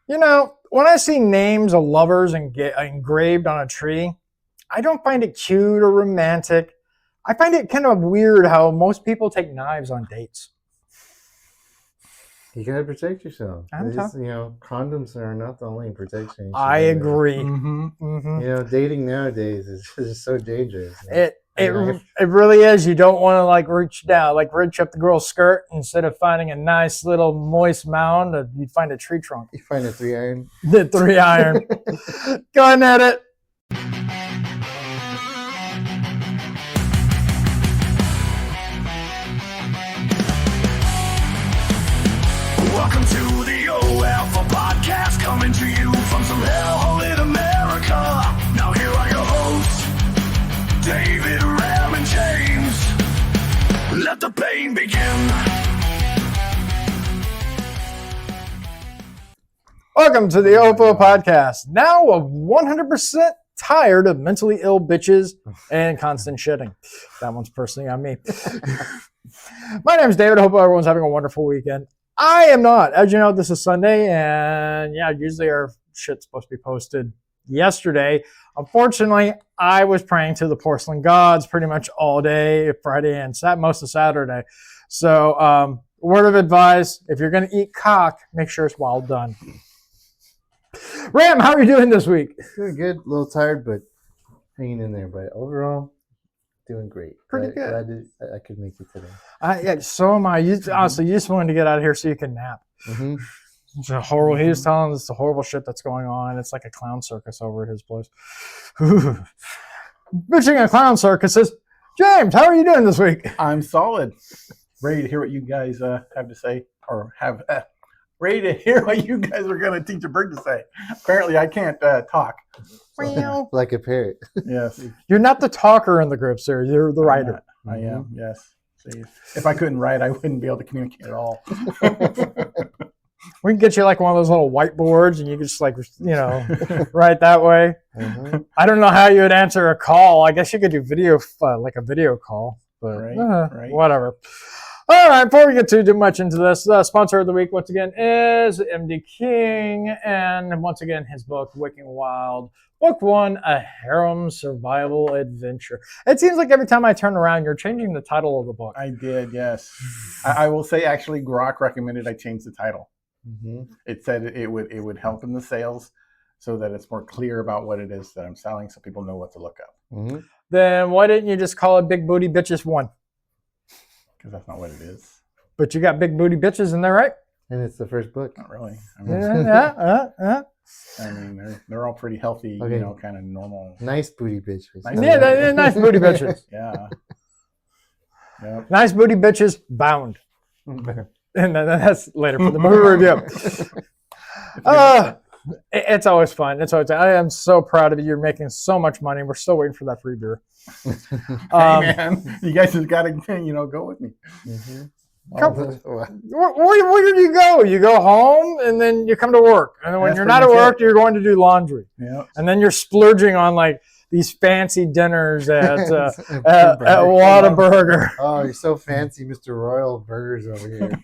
You know, when I see names of lovers engraved on a tree, I don't find it cute or romantic. I find it kind of weird how most people take knives on dates. You gotta protect yourself. Condoms are not the only protection. I agree. Dating nowadays is just so dangerous. It really is. You don't want to reach down, reach up the girl's skirt. Instead of finding a nice little moist mound, you find a tree trunk. You find a 3-iron. The 3-iron. Go ahead and edit. Welcome to the OF podcast, coming to you from some hellhole in America. Now here are your hosts, David, Ram, and James. Let the pain begin. Welcome to the OFO podcast. Now of 100% tired of mentally ill bitches and constant shitting. That one's personally on me. My name is David. I hope everyone's having a wonderful weekend. I am not. As you know, this is Sunday, and usually our shit's supposed to be posted yesterday. Unfortunately, I was praying to the porcelain gods pretty much all day, Friday and most of Saturday. So, word of advice, if you're going to eat cock, make sure it's well done. Ram, how are you doing this week? Doing good. A little tired, but hanging in there. But overall, doing great. Pretty good. Glad I could make it today. So am I. Honestly, you just wanted to get out of here so you can nap. Mm-hmm. It's a horrible. He was telling us the horrible shit that's going on. It's like a clown circus over at his place. Bitching a clown circuses. James, how are you doing this week? I'm solid. Ready to hear what you guys have to say, or have ready to hear what you guys are going to teach a bird to say. Apparently, I can't talk. So, like a parrot. Yes. You're not the talker in the group, sir. You're the writer. I am, yes. See, if I couldn't write, I wouldn't be able to communicate at all. We can get you like one of those little whiteboards and you can just write that way. Mm-hmm. I don't know how you would answer a call. I guess you could do video, like a video call, but right. Whatever. All right, before we get too much into this, the sponsor of the week, once again, is MD King. And once again, his book, Wicked Wild. Book 1, A Harem Survival Adventure. It seems like every time I turn around, you're changing the title of the book. I did, yes. I will say, actually, Grok recommended I change the title. Mm-hmm. It said it would help in the sales so that it's more clear about what it is that I'm selling so people know what to look up. Mm-hmm. Then why didn't you just call it Big Booty Bitches 1? Because that's not what it is. But you got Big Booty Bitches in there, right? And it's the first book. Not really. I mean, they're all pretty healthy, okay. Kind of normal. Nice booty bitches. Nice booty bitches. Yeah. Yep. Nice booty bitches bound. And then that's later for the movie review. It's always fun. I am so proud of you. You're making so much money. We're still waiting for that free beer. Hey man, you guys just got to go with me. Mm-hmm. Where do you go? You go home and then you come to work. And when you're not at work, you're going to do laundry. Yep. And then you're splurging on these fancy dinners at Whataburger. Oh, you're so fancy, Mr. Royal Burgers over here.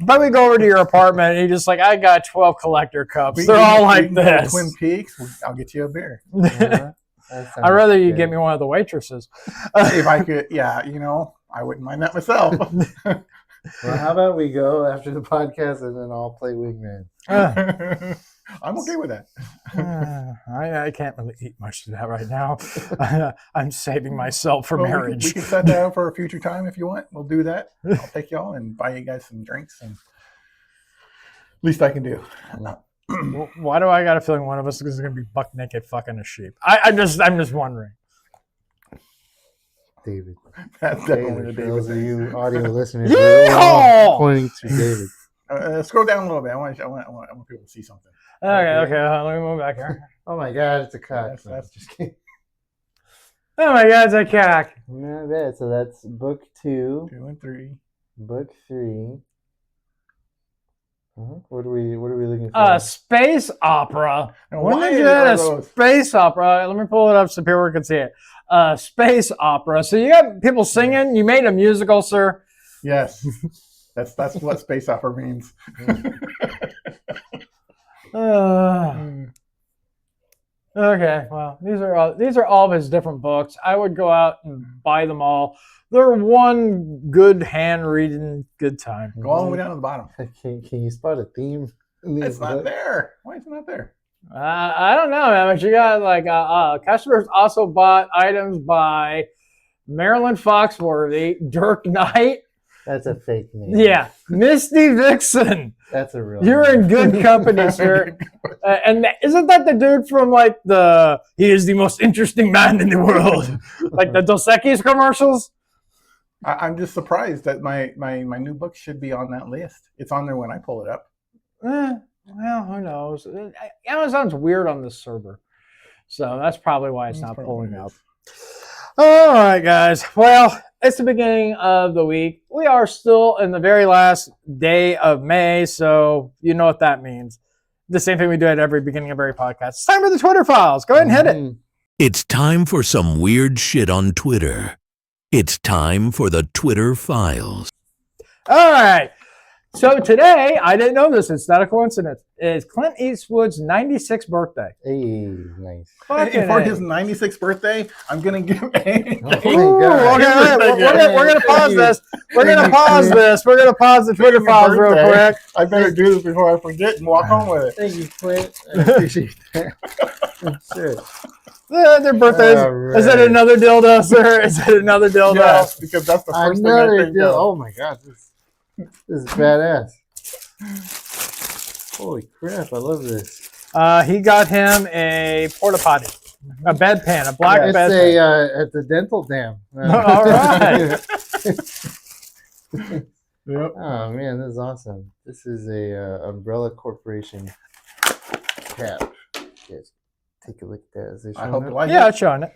But we go over to your apartment and you're just like, I got 12 collector cups. They're all like this. Twin Peaks, I'll get you a beer. I'd rather you get me one of the waitresses. If I could, I wouldn't mind that myself. Well, how about we go after the podcast and then I'll play Wingman? I'm okay with that. I can't really eat much of that right now. I'm saving myself for marriage. We can set that up for a future time if you want. We'll do that. I'll take y'all and buy you guys some drinks. And least I can do. Why do I got a feeling one of us is going to be buck naked fucking a sheep? I'm just wondering. David. That's definitely David. For those of you audio listeners, Yeehaw! Pointing to David. Scroll down a little bit. I want people to see something. Okay. Let me move back here. Oh my God, it's a cock. That's just kidding. Oh my God, it's a cock. Not bad. So that's book 2. 2 and 3. Book 3. What are we looking for? Space opera. When did you get a space opera? Let me pull it up so people can see it. Space opera. So you got people singing. You made a musical, sir. Yes, that's what space opera means. Okay, well, these are all of his different books. I would go out and buy them all. They're one good hand reading good time. Go all the way down to the bottom. Can you spot a theme? It's not there. Why is it not there? I don't know, man, but you got like customers also bought items by Marilyn Foxworthy, Dirk Knight. That's a fake name. Yeah, Misty Vixen. That's a real You're name. in good company, sir. And isn't that the dude from like he is the most interesting man in the world, like the Dos Equis commercials? I'm just surprised that my new book should be on that list. It's on there when I pull it up. Well, who knows? Amazon's weird on this server, so that's probably why it's not pulling up. All right, guys. Well, it's the beginning of the week. We are still in the very last day of May, so you know what that means. The same thing we do at every beginning of every podcast. It's time for the Twitter files. Go ahead and hit it. It's time for some weird shit on Twitter. It's time for the Twitter files. All right. So today, I didn't know this. It's not a coincidence. It's Clint Eastwood's 96th birthday. Hey, nice. And for his 96th birthday, I'm gonna give Oh Ooh, my okay, God. we're gonna pause this. We're gonna pause the Twitter Speaking of files real birthday, quick. I better do this before I forget and walk home with it. Thank you, Clint. I appreciate that. Shit. Their birthdays. All right. Is it another dildo, sir? Is it another dildo? Yes, because that's the first thing I Another think deal. of. Oh my God, this is badass. Holy crap! I love this. He got him a porta potty, a bedpan, a black It's bedpan. at the dental dam. All right. Yep. Oh man, this is awesome. This is a Umbrella Corporation cap. Yes. Take a look at that. Is it I showing hope up? you like Yeah, it. it's showing it.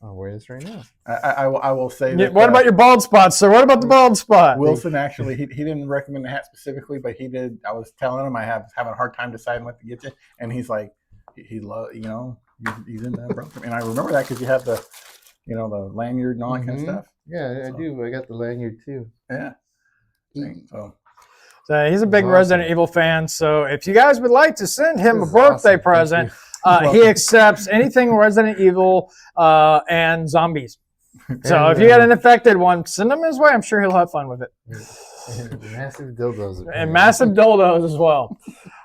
I'll wear this right now. I will say Yeah, that. what about your bald spot, sir? What about the bald spot? Wilson? Actually, he didn't recommend the hat specifically, but he did. I was telling him I have having a hard time deciding what to get you, and he's like, he love, he's in that, bro. And I remember that because you have the, the lanyard and all that kind of stuff. Yeah, I do. I got the lanyard too. Yeah. So So he's a big Awesome. Resident Evil fan. So if you guys would like to send him a This is birthday awesome. Thank present, you. he accepts anything Resident Evil and zombies. So if you got an infected one, send him his way. I'm sure he'll have fun with it. Massive dildos. And massive dildos as well.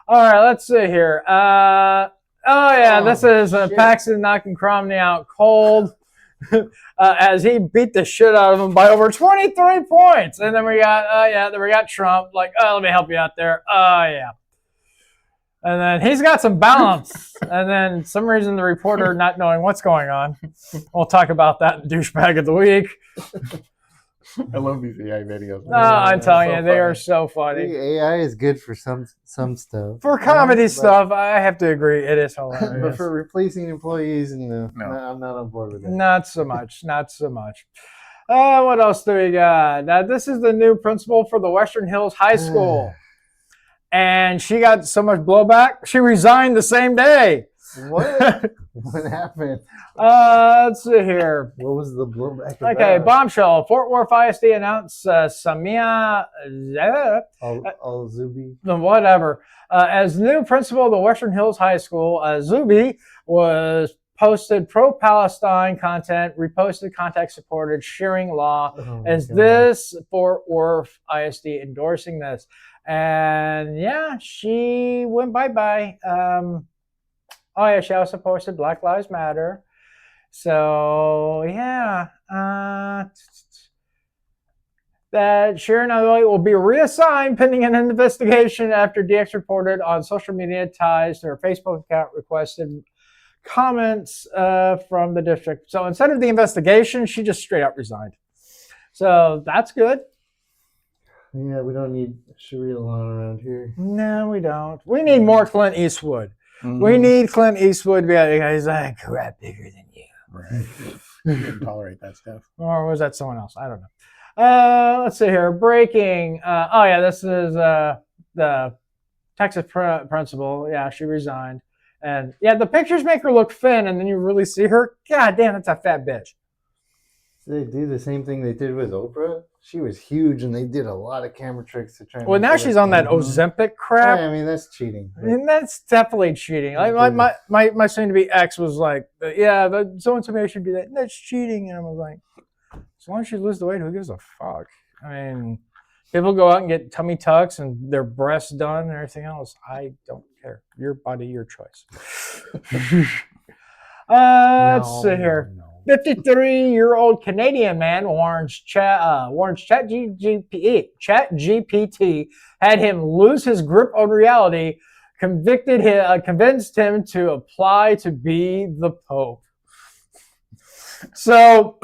All right, let's see here. This is shit. Paxton knocking Cromney out cold as he beat the shit out of him by over 23 points. And then we got Trump like, let me help you out there. And then he's got some balance. And then some reason the reporter not knowing what's going on. We'll talk about that in Douchebag of the Week. I love these AI videos. No, I'm telling so you, they are funny. so funny. AI is good for some stuff. For comedy But- stuff, I have to agree, it is hilarious. But for replacing employees, no, No. I'm not on board with that. Not so much. Not so much. What else do we got? Now, this is the new principal for the Western Hills High School. And she got so much blowback, she resigned the same day. What? What happened? Let's see here. What was the blowback Okay, about? bombshell. Fort Worth ISD announced Samia, Al-Zubi. whatever, as new principal of the Western Hills High School. Zubi was posted pro-Palestine content, reposted contact supported, sharing law. Oh my Is God. this Fort Worth ISD endorsing this? And yeah, she went bye-bye. She also posted Black Lives Matter. So yeah, that Sharon Alloy will be reassigned pending an investigation after DX reported on social media ties to her Facebook account requested comments from the district. So instead of the investigation, she just straight up resigned. So that's good. Yeah, we don't need Sharia law around here. No, we don't. We need more Clint Eastwood. Mhm. We need Clint Eastwood to be like, he's like, crap bigger than you. Right. You couldn't tolerate that stuff. Or was that someone else? I don't know. Let's see here. Breaking. This is the Texas principal. Yeah, she resigned. And yeah, the pictures make her look thin, and then you really see her. God damn, that's a fat bitch. they do the same thing they did with Oprah? She was huge, and they did a lot of camera tricks to try. Well, now she's on that Ozempic crap. Yeah, I mean, that's cheating. But And that's definitely cheating. Like my soon-to-be ex was like, "Yeah, but so and so should do that. That's cheating." And I was like, "As long as she loses the weight, who gives a fuck?" I mean, people go out and get tummy tucks and their breasts done and everything else. I don't care. Your body, your choice. Let's see here. 53-year-old Canadian man warns ChatGPT had him lose his grip on reality, convinced him to apply to be the Pope. So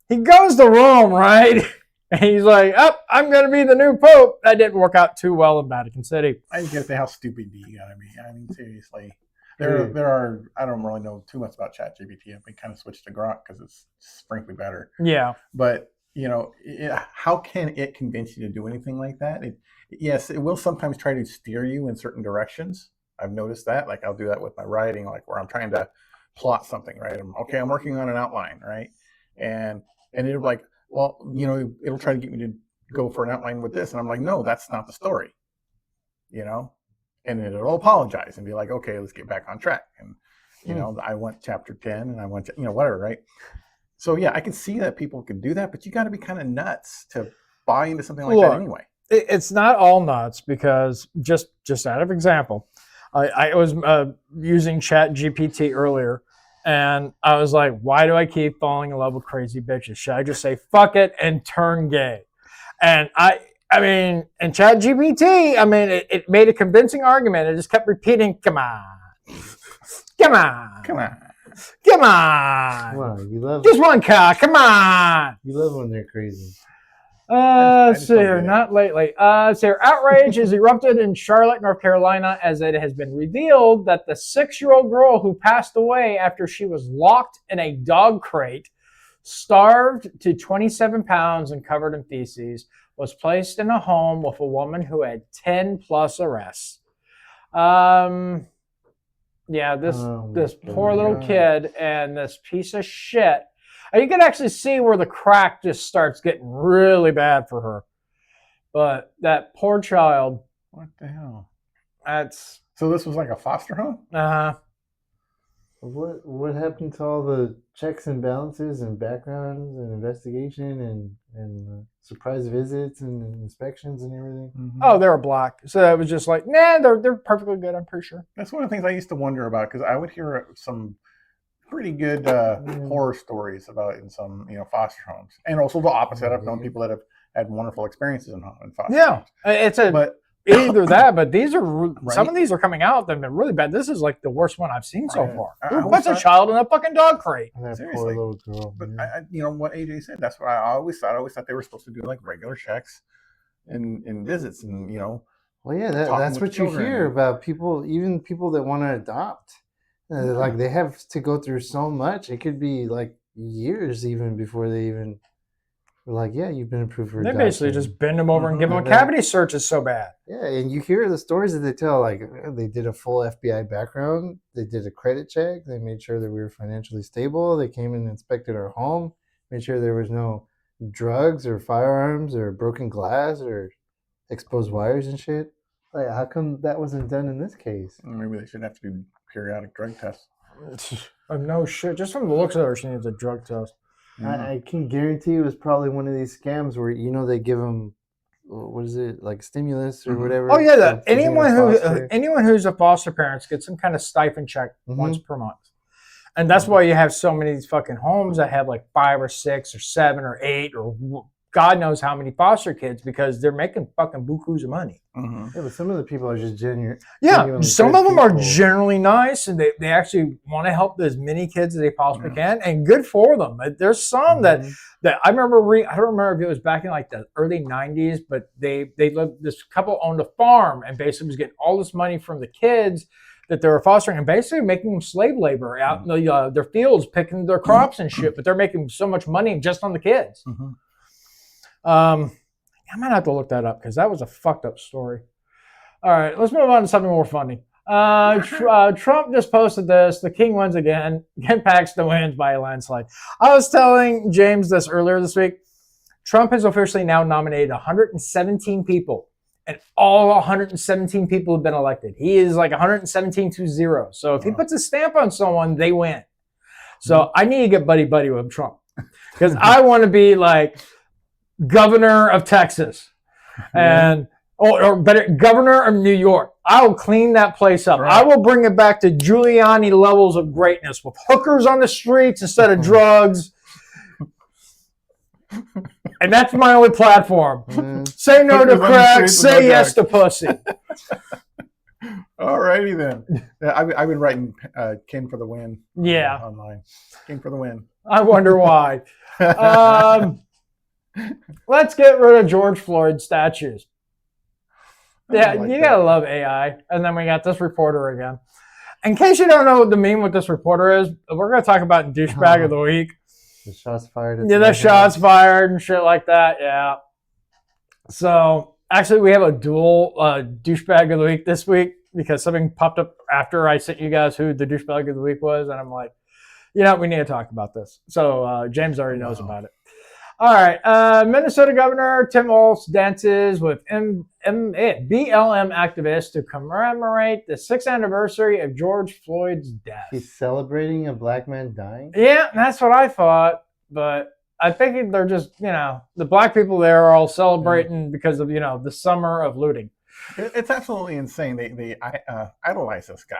he goes to Rome, right? And he's like, I'm going to be the new Pope. That didn't work out too well in Vatican City. I just say, how stupid do you gotta be? I mean, seriously. There are. I don't really know too much about ChatGPT. I've been kind of switched to Grok because it's frankly better. Yeah. But how can it convince you to do anything like that? Yes, it will sometimes try to steer you in certain directions. I've noticed that. Like I'll do that with my writing, like where I'm trying to plot something, right? I'm working on an outline, right? And it'll like, well, it'll try to get me to go for an outline with this, and I'm like, no, that's not the story, And it'll apologize and be like, okay, let's get back on track. And, I want chapter 10 and I want, whatever, right? So, yeah, I can see that people could do that, but you got to be kind of nuts to buy into something like that anyway. It's not all nuts because just out of example, I was using ChatGPT earlier and I was like, why do I keep falling in love with crazy bitches? Should I just say fuck it and turn gay? And I mean, in ChatGPT, it made a convincing argument. It just kept repeating, come on. Come on. Come on. Come on. Wow, you love just one cock. Come on. You love when they're crazy. Let's see here. Not lately. Outrage has erupted in Charlotte, North Carolina, as it has been revealed that the 6-year-old girl who passed away after she was locked in a dog crate, starved to 27 pounds and covered in feces, was placed in a home with a woman who had 10 plus arrests. This poor little kid and this piece of shit. And you can actually see where the crack just starts getting really bad for her. But that poor child. What the hell? So this was like a foster home? Uh-huh. What happened to all the checks and balances and backgrounds and investigation and surprise visits and inspections and everything? Mm-hmm. Oh, they were black. So it was just like, nah, they're perfectly good, I'm pretty sure. That's one of the things I used to wonder about because I would hear some pretty good horror stories about in some foster homes. And also the opposite. I've known people that have had wonderful experiences in foster homes. But either that, but these are some of these are coming out that have been really bad. This is like the worst one I've seen so far. Who puts a child in a fucking dog crate? That Seriously. poor little girl. But what AJ said, that's what I always thought. I always thought they were supposed to do like regular checks and visits and Well, yeah, that's what you hear about people, even people that want to adopt. Like they have to go through so much. It could be like years even before they even were like, yeah, you've been approved for adoption. They basically just bend them over and give them a cavity search. It's so bad. Yeah, and you hear the stories that they tell, like they did a full FBI background. They did a credit check. They made sure that we were financially stable. They came and inspected our home, made sure there was no drugs or firearms or broken glass or exposed wires and shit. Like, how come that wasn't done in this case? Maybe they should have to do periodic drug tests. No shit. Just from the looks of her, she needs a drug test. I can guarantee it was probably one of these scams where they give them, what is it, like stimulus or whatever. Oh yeah, anyone who's a foster parent gets some kind of stipend check once per month, and that's why you have so many of these fucking homes that have like 5 or 6 or 7 or 8 or God knows how many foster kids because they're making fucking bukus of money. Mm-hmm. Yeah, but some of the people are just genuine. Yeah, some of them are generally nice and they actually want to help as many kids as they possibly can, and good for them. There's some that I remember I don't remember if it was back in like the early 90s, but they lived, this couple owned a farm and basically was getting all this money from the kids that they were fostering and basically making them slave labor out in their fields picking their crops and shit, but they're making so much money just on the kids. I might have to look that up because that was a fucked up story. All right, let's move on to something more funny. Trump just posted this. The king wins again. Ken Paxton wins by a landslide. I was telling James this earlier this week. Trump has officially now nominated 117 people, and all 117 people have been elected. He is like 117-0. So if he puts a stamp on someone, they win. So I need to get buddy with Trump because I want to be like governor of Texas and or better, governor of New York. I will clean that place up. Right. I will bring it back to Giuliani levels of greatness with hookers on the streets instead of drugs. And that's my only platform. Say no to crack, say yes to pussy. Alrighty then. Yeah, I've been writing King for the win. Yeah. Online. King for the win. I wonder why. Let's get rid of George Floyd statues. Yeah, like you that. gotta love AI. And then we got this reporter again. In case you don't know what the meme with this reporter is, we're gonna talk about douchebag of the week. The shots fired. Yeah, the shots fired and shit like that. Yeah. So actually, we have a dual douchebag of the week this week because something popped up after I sent you guys who the douchebag of the week was, and I'm like, you know, we need to talk about this. So James already knows about it. All right, Minnesota Governor Tim Walz dances with BLM activists to commemorate the 6th anniversary of George Floyd's death. He's celebrating a black man dying. Yeah, that's what I thought, but I think they're just, you know, the black people there are all celebrating because of, you know, the summer of looting. It's absolutely insane. They idolize this guy.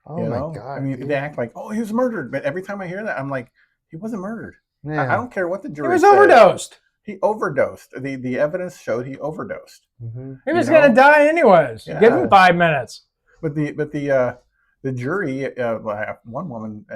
Oh you my know? god! I mean, dude. they act like, oh, he was murdered. But every time I hear that, I'm like, he wasn't murdered. Yeah. I don't care what the jury He was says. overdosed. He overdosed. The evidence showed he overdosed. Mm-hmm. He was You know? going to die anyways. Yeah. Give him 5 minutes. But the jury, one woman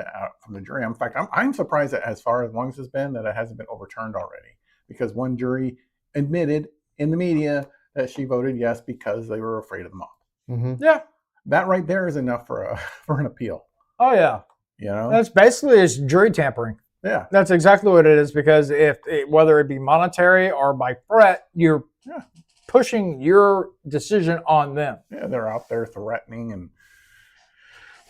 from the jury. In fact, I'm surprised that as far as long as it's been that it hasn't been overturned already, because one jury admitted in the media that she voted yes because they were afraid of the mob. Mm-hmm. Yeah. That right there is enough for an appeal. Oh, yeah. You know. That's basically it's jury tampering. Yeah. That's exactly what it is because whether it be monetary or by threat, you're pushing your decision on them. Yeah, they're out there threatening and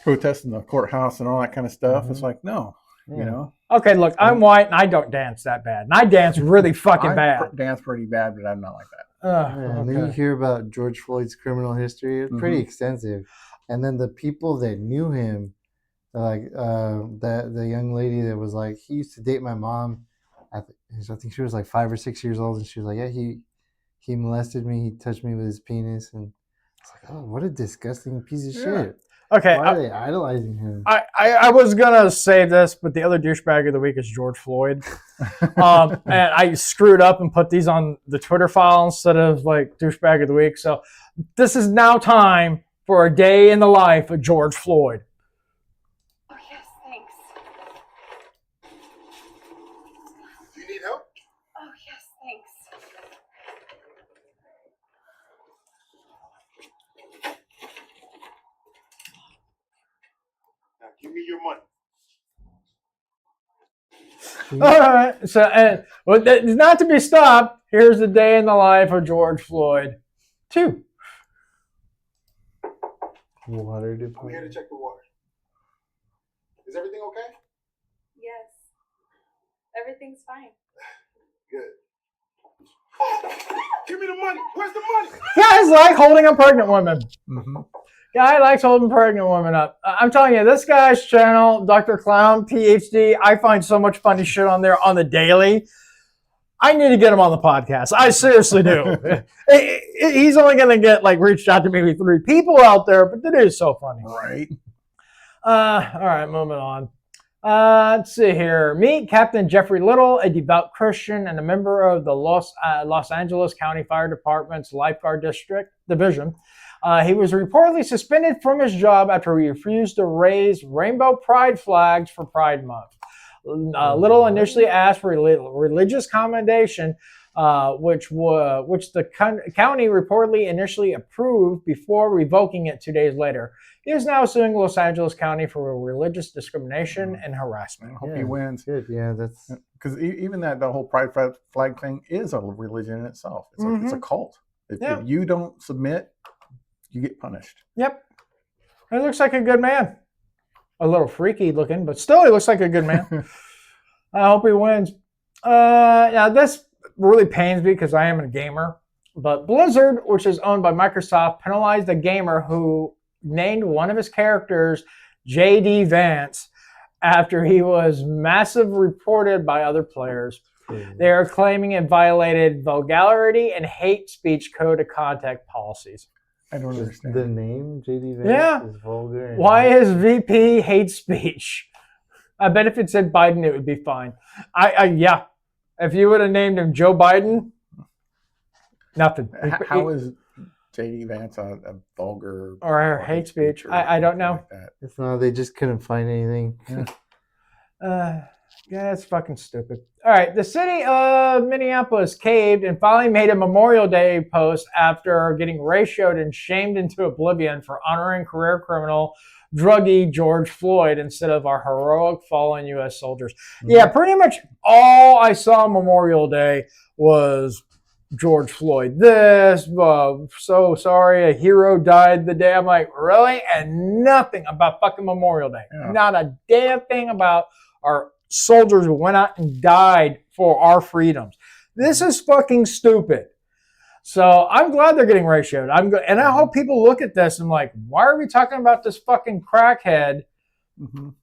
protesting the courthouse and all that kind of stuff. Mm-hmm. It's like, no, you know. Okay, look, I'm white and I don't dance that bad. And I dance really fucking bad. Dance pretty bad, but I'm not like that. Yeah, and then you hear about George Floyd's criminal history. It's pretty extensive. And then the people that knew him, like the young lady that was like, he used to date my mom. I think she was like 5 or 6 years old, and she was like, yeah, he molested me. He touched me with his penis, and it's like, oh, what a disgusting piece of shit. Okay, Why are they idolizing him? I was gonna say this, but the other douchebag of the week is George Floyd, and I screwed up and put these on the Twitter file instead of like douchebag of the week. So this is now time for a day in the life of George Floyd. Oh, yes, thanks. Do you need help? Oh, yes, thanks. Now give me your money. All right, so and well, not to be stopped. Here's the day in the life of George Floyd. 2. Water I'm here to department. check the water. Is everything okay? Yes. Everything's fine. Good. Give me the money. Where's the money? Guys like holding a pregnant woman. Mm-hmm. Guy likes holding pregnant women up. I'm telling you, this guy's channel, Dr. Clown, PhD, I find so much funny shit on there on the daily. I need to get him on the podcast. I seriously do. He's only going to get like reached out to maybe 3 people out there, but it is so funny. Right. All right, moving on. Let's see here. Meet Captain Jeffrey Little, a devout Christian and a member of the Los Angeles County Fire Department's Lifeguard Division. He was reportedly suspended from his job after he refused to raise rainbow pride flags for Pride Month. Little initially asked for religious commendation, which the county reportedly initially approved before revoking it 2 days later. He is now suing Los Angeles County for religious discrimination and I harassment. hope he wins. Good. Yeah, that's Because even the whole pride flag thing is a religion in itself. It's a cult. If you don't submit, you get punished. Yep. He looks like a good man. A little freaky looking, but still he looks like a good man. I hope he wins. Now this really pains me because I am a gamer. But Blizzard, which is owned by Microsoft, penalized a gamer who named one of his characters J.D. Vance after he was massive reported by other players. They are claiming it violated vulgarity and hate speech code of conduct policies. I don't understand. The name JD Vance Yeah. is vulgar. and- Why is VP hate speech? I bet if it said Biden, it would be fine. Yeah. If you would have named him Joe Biden, nothing. How is J.D. Vance a vulgar Or hate speech? or I don't anything know. like that? It's not. They just couldn't find anything. Yeah, it's fucking stupid. All right, the city of Minneapolis caved and finally made a Memorial Day post after getting ratioed and shamed into oblivion for honoring career criminal druggie George Floyd instead of our heroic fallen U.S. soldiers. Yeah, pretty much all I saw on Memorial Day was George Floyd. So sorry, a hero died the day. I'm like, really? And nothing about fucking Memorial Day. Yeah. Not a damn thing about our soldiers who went out and died for our freedoms. This is fucking stupid. So I'm glad they're getting ratioed. And I hope people look at this and like, why are we talking about this fucking crackhead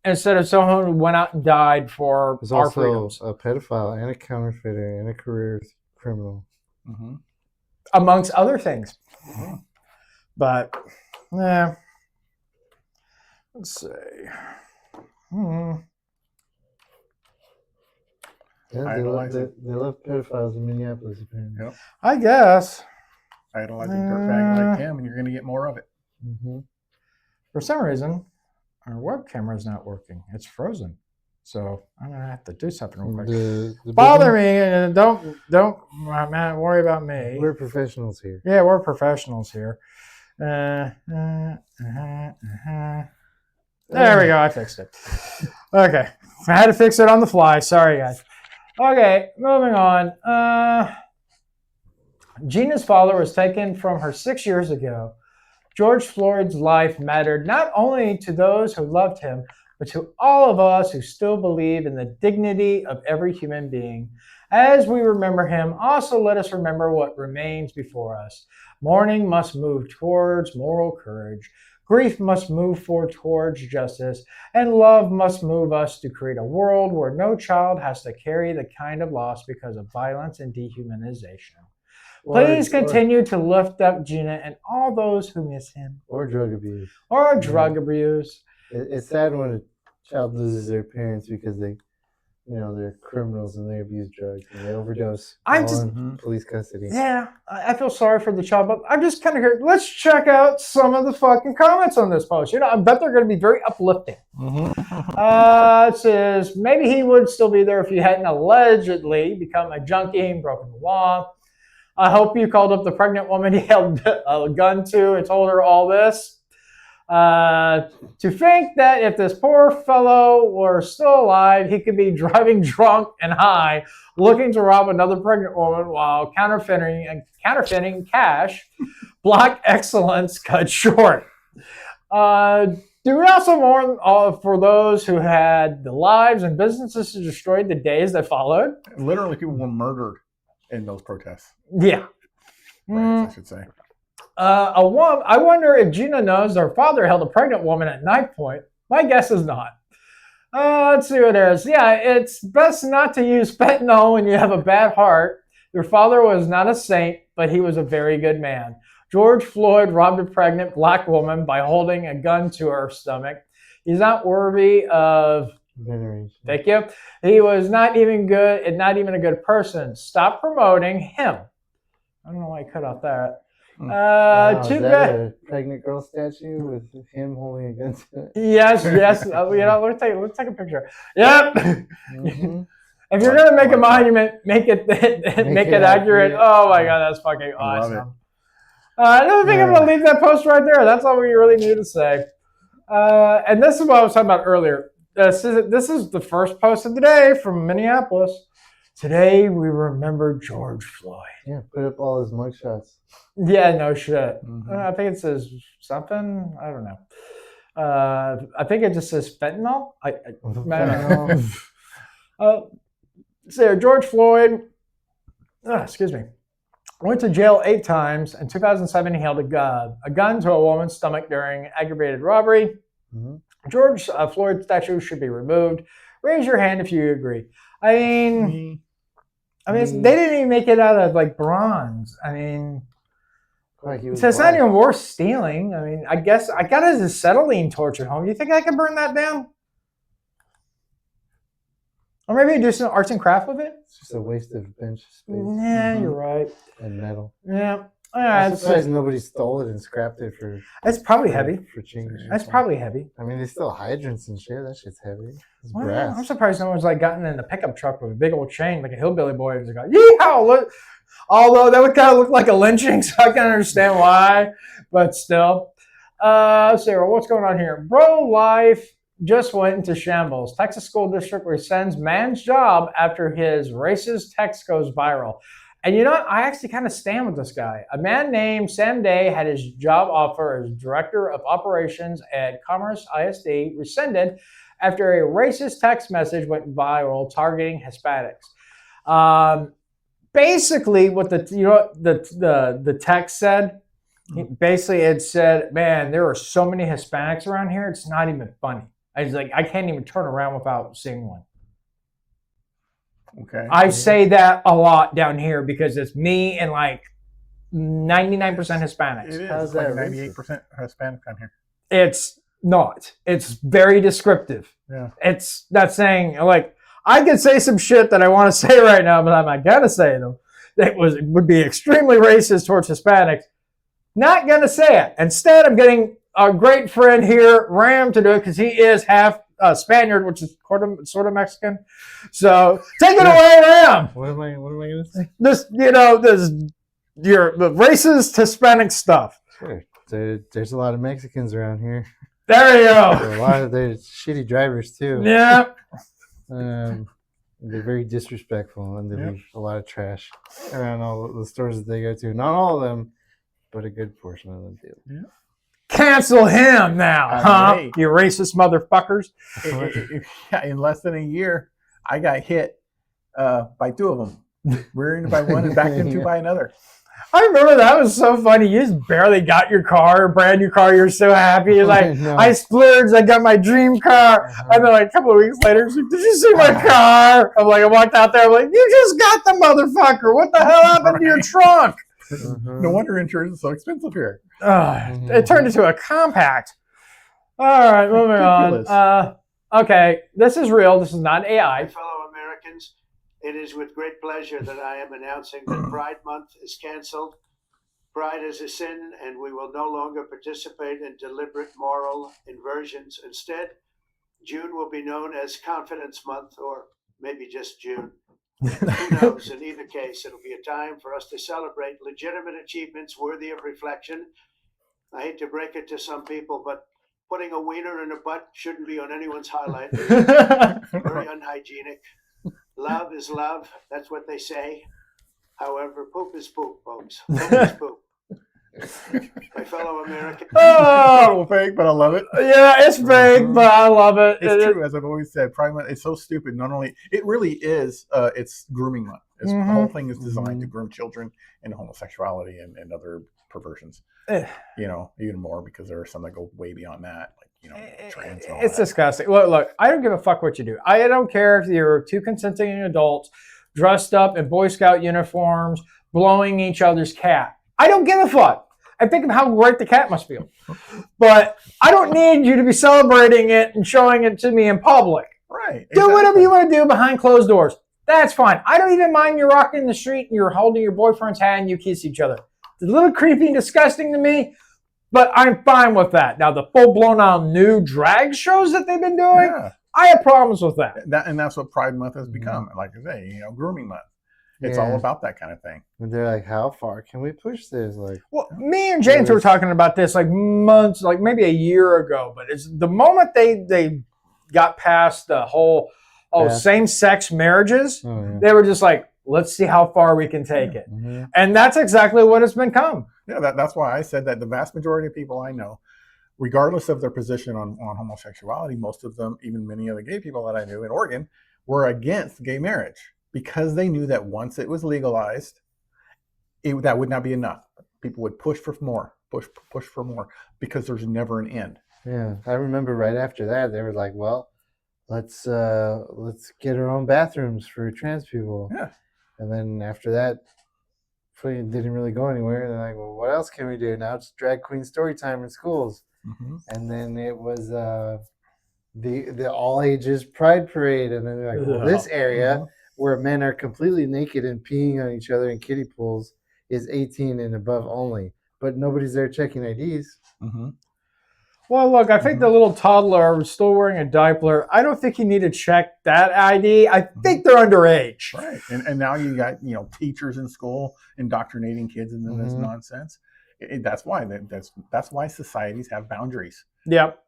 instead of someone who went out and died for There's our also freedoms? a pedophile and a counterfeiter and a career criminal. Amongst other things. But, yeah. Let's see. Yeah, Idolize it. they love pedophiles in Minneapolis, apparently. Yep. I guess. Idolize a dirtbag like him, and you're going to get more of it. For some reason, our web camera is not working. It's frozen. So I'm going to have to do something real quick. The Bother business- me. And don't man, worry about me. We're professionals here. Yeah, we're professionals here. There we go. I fixed it. Okay. I had to fix it on the fly. Sorry, guys. Okay, moving on. Gina's father was taken from her 6 years ago. George Floyd's life mattered not only to those who loved him, but to all of us who still believe in the dignity of every human being. As we remember him, also let us remember what remains before us. Mourning must move towards moral courage. Grief must move forward towards justice, and love must move us to create a world where no child has to carry the kind of loss because of violence and dehumanization. Please continue to lift up Gina and all those who miss him Or drug abuse. or drug abuse. It's sad when a child loses their parents because they're criminals and they abuse drugs and they overdose I'm while just- in police custody. Yeah, I feel sorry for the child, but I'm just kind of here. Let's check out some of the fucking comments on this post. I bet they're going to be very uplifting. It says, maybe he would still be there if he hadn't allegedly become a junkie and broken the law. I hope you called up the pregnant woman he held a gun to and told her all this. To think that if this poor fellow were still alive, he could be driving drunk and high, looking to rob another pregnant woman while counterfeiting cash. Black excellence cut short. Do we also mourn for those who had the lives and businesses destroyed the days that followed? Literally, people were murdered in those protests. Yeah. Riots, I should say. I wonder if Gina knows her father held a pregnant woman at knife point. My guess is not. Let's see what it is. Yeah, it's best not to use fentanyl when you have a bad heart. Your father was not a saint, but he was a very good man. George Floyd robbed a pregnant black woman by holding a gun to her stomach. He's not worthy of Veneration. Thank you. He was not even good and not even a good person. Stop promoting him. I don't know why I cut off that. Wow, Too is bad. that a pregnant girl statue with him holding a gun to it? Yes. Let's take a picture. Yep. Mhm. If you're gonna make a monument, make it accurate. accurate. Oh my god, that's fucking I love awesome. I don't think I'm gonna leave that post right there. That's all we really need to say. And this is what I was talking about earlier. This is the first post of the day from Minneapolis. Today we remember George Floyd. Yeah, put up all his mugshots. Yeah, no shit. Mhm. I think it says something. I don't know. I think it just says fentanyl. Fentanyl. So George Floyd, excuse me, went to jail 8 times. In 2007, he held a gun to a woman's stomach during aggravated robbery. Mhm. George Floyd's statue should be removed. Raise your hand if you agree. I mean, they didn't even make it out of like bronze. I mean, Like he was so it's not black. even worth stealing. I mean, I guess I got his acetylene torch at home. You think I can burn that down? Or maybe do some arts and craft with it? It's just a waste of bench space Yeah, you're right. and metal. Yeah. I'm surprised nobody stole it and scrapped it for. It's probably heavy. For change. That's probably heavy. I mean, they still hydrants and shit. That shit's heavy. It's Well, brass. I'm surprised no one's like gotten in a pickup truck with a big old chain like a hillbilly boy and just go, yeehaw! Look. Although that would kind of look like a lynching, so I can understand why. But still. Sarah, what's going on here? Bro life just went into shambles. Texas school district rescinds man's job after his racist text goes viral. And you know what? I actually kind of stand with this guy. A man named Sam Day had his job offer as director of operations at Commerce ISD rescinded after a racist text message went viral targeting Hispanics. Basically, what the text said? Basically, it said, "Man, there are so many Hispanics around here. It's not even funny. I was like, I can't even turn around without seeing one." Okay. I say that a lot down here because it's me and like 99% Hispanics. It is. How's It's like that 98% Hispanic on here. It's not. It's very descriptive. Yeah. It's not saying like I could say some shit that I want to say right now, but I'm not gonna say them. That would be extremely racist towards Hispanics. Not gonna say it. Instead, I'm getting a great friend here, Ram, to do it because he is half Spaniard, which is sort of Mexican. So take it away, Ram. What am I gonna say? The racist Hispanic stuff. Sure. There's a lot of Mexicans around here. There you go. A lot of there's shitty drivers too. Yeah. They're very disrespectful and they Yeah. leave a lot of trash around all the stores that they go to. Not all of them, but a good portion of them do. Yeah. Cancel him now, huh? Hey. You racist motherfuckers. In less than a year, I got hit by 2 of them. Rear-ended by one and backed into by another. I remember that was so funny. You just barely got your car, a brand new car. You're so happy. You're like, No. I splurged. I got my dream car. And then like a couple of weeks later, she's like, did you see my car? I'm like, I walked out there. I'm like, you just got the motherfucker. What the hell happened to your trunk? Mhm. No wonder insurance is so expensive here. It turned into a compact. All right, moving Ridiculous. on. Okay, this is real. This is not My AI. fellow Americans, it is with great pleasure that I am announcing that Pride Month is canceled. Pride is a sin, and we will no longer participate in deliberate moral inversions. Instead, June will be known as Confidence Month, or maybe just June. Who knows? In either case, it'll be a time for us to celebrate legitimate achievements worthy of reflection. I hate to break it to some people, but putting a wiener in a butt shouldn't be on anyone's highlight reel. Very unhygienic. Love is love. That's what they say. However, poop is poop, folks. Poop is poop. My fellow Americans. Oh, Fake, but I love it. yeah, it's fake, but I love it. It's true, as I've always said. Pride Month is so stupid. Not only it really is. It's grooming month. The whole thing is designed to groom children into homosexuality and other perversions. You know, even more because there are some that go way beyond that, like trans. And all It's that. disgusting. Look, I don't give a fuck what you do. I don't care if you're 2 consenting adults dressed up in Boy Scout uniforms, blowing each other's cat. I don't give a fuck. I think of how great the cat must feel. But I don't need you to be celebrating it and showing it to me in public. Right. Do whatever you want to do behind closed doors. That's fine. I don't even mind you rocking the street and you're holding your boyfriend's hand and you kiss each other. It's a little creepy and disgusting to me, but I'm fine with that. Now, the full-blown out new drag shows that they've been doing, Yeah. I have problems with that. And that's what Pride Month has become. Like I say, grooming month. It's all about that kind of thing. And they're like, how far can we push this? Like, Well, me and James were talking about this like months, like maybe a year ago, but it's the moment they got past the whole same-sex marriages, they were just like, let's see how far we can take it. And that's exactly what it's become. Yeah, that's why I said that the vast majority of people I know regardless of their position on homosexuality, most of them, even many of the gay people that I knew in Oregon, were against gay marriage because they knew that once it was legalized, that would not be enough. People would push for more, push for more, because there's never an end. Yeah, I remember right after that they were like, "Well, let's get our own bathrooms for trans people." Yeah. And then after that, it didn't really go anywhere. And they're like, "Well, what else can we do? Now it's drag queen story time in schools." Mm-hmm. And then it was the all ages pride parade, and then they're like, "Well, this area where men are completely naked and peeing on each other in kiddie pools is 18 and above only, but nobody's there checking IDs." Mm-hmm. Well, look, I think the little toddler still wearing a diaper, I don't think you need to check that ID. I think they're underage. Right. And now you got, teachers in school indoctrinating kids in this nonsense. That's why that's why societies have boundaries. Yep.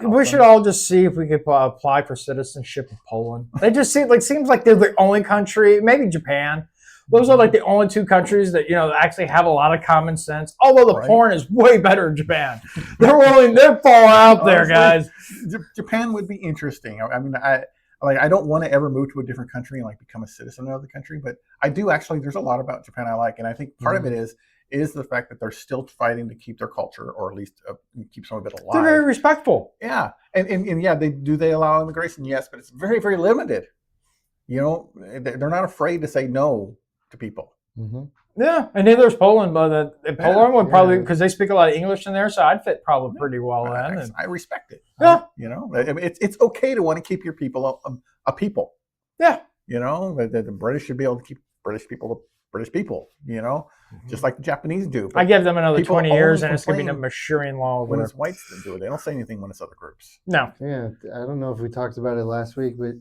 We should all just see if we could apply for citizenship of Poland. They just seems like they're the only country, maybe Japan. Those are like the only two countries that actually have a lot of common sense. Although the porn is way better in Japan. They're far out there, guys. Japan would be interesting. I mean, I don't want to ever move to a different country and become a citizen of the country, but I do actually. There's a lot about Japan I like, and I think part of it is the fact that they're still fighting to keep their culture, or at least keep some of it alive. They're very respectful. Yeah, and yeah, they allow immigration, yes, but it's very, very limited. They're not afraid to say no to people. Yeah, and neither is Poland, but Poland would probably, because they speak a lot of English in there, so I'd fit probably pretty well in. I respect it. Yeah, it's okay to want to keep your people a people. Yeah, the British should be able to keep British people British people. Just like the Japanese do. But I give them another 20 years, and it's going to be a maturing law when it's whites that do it. They don't say anything when it's other groups. No. Yeah, I don't know if we talked about it last week, but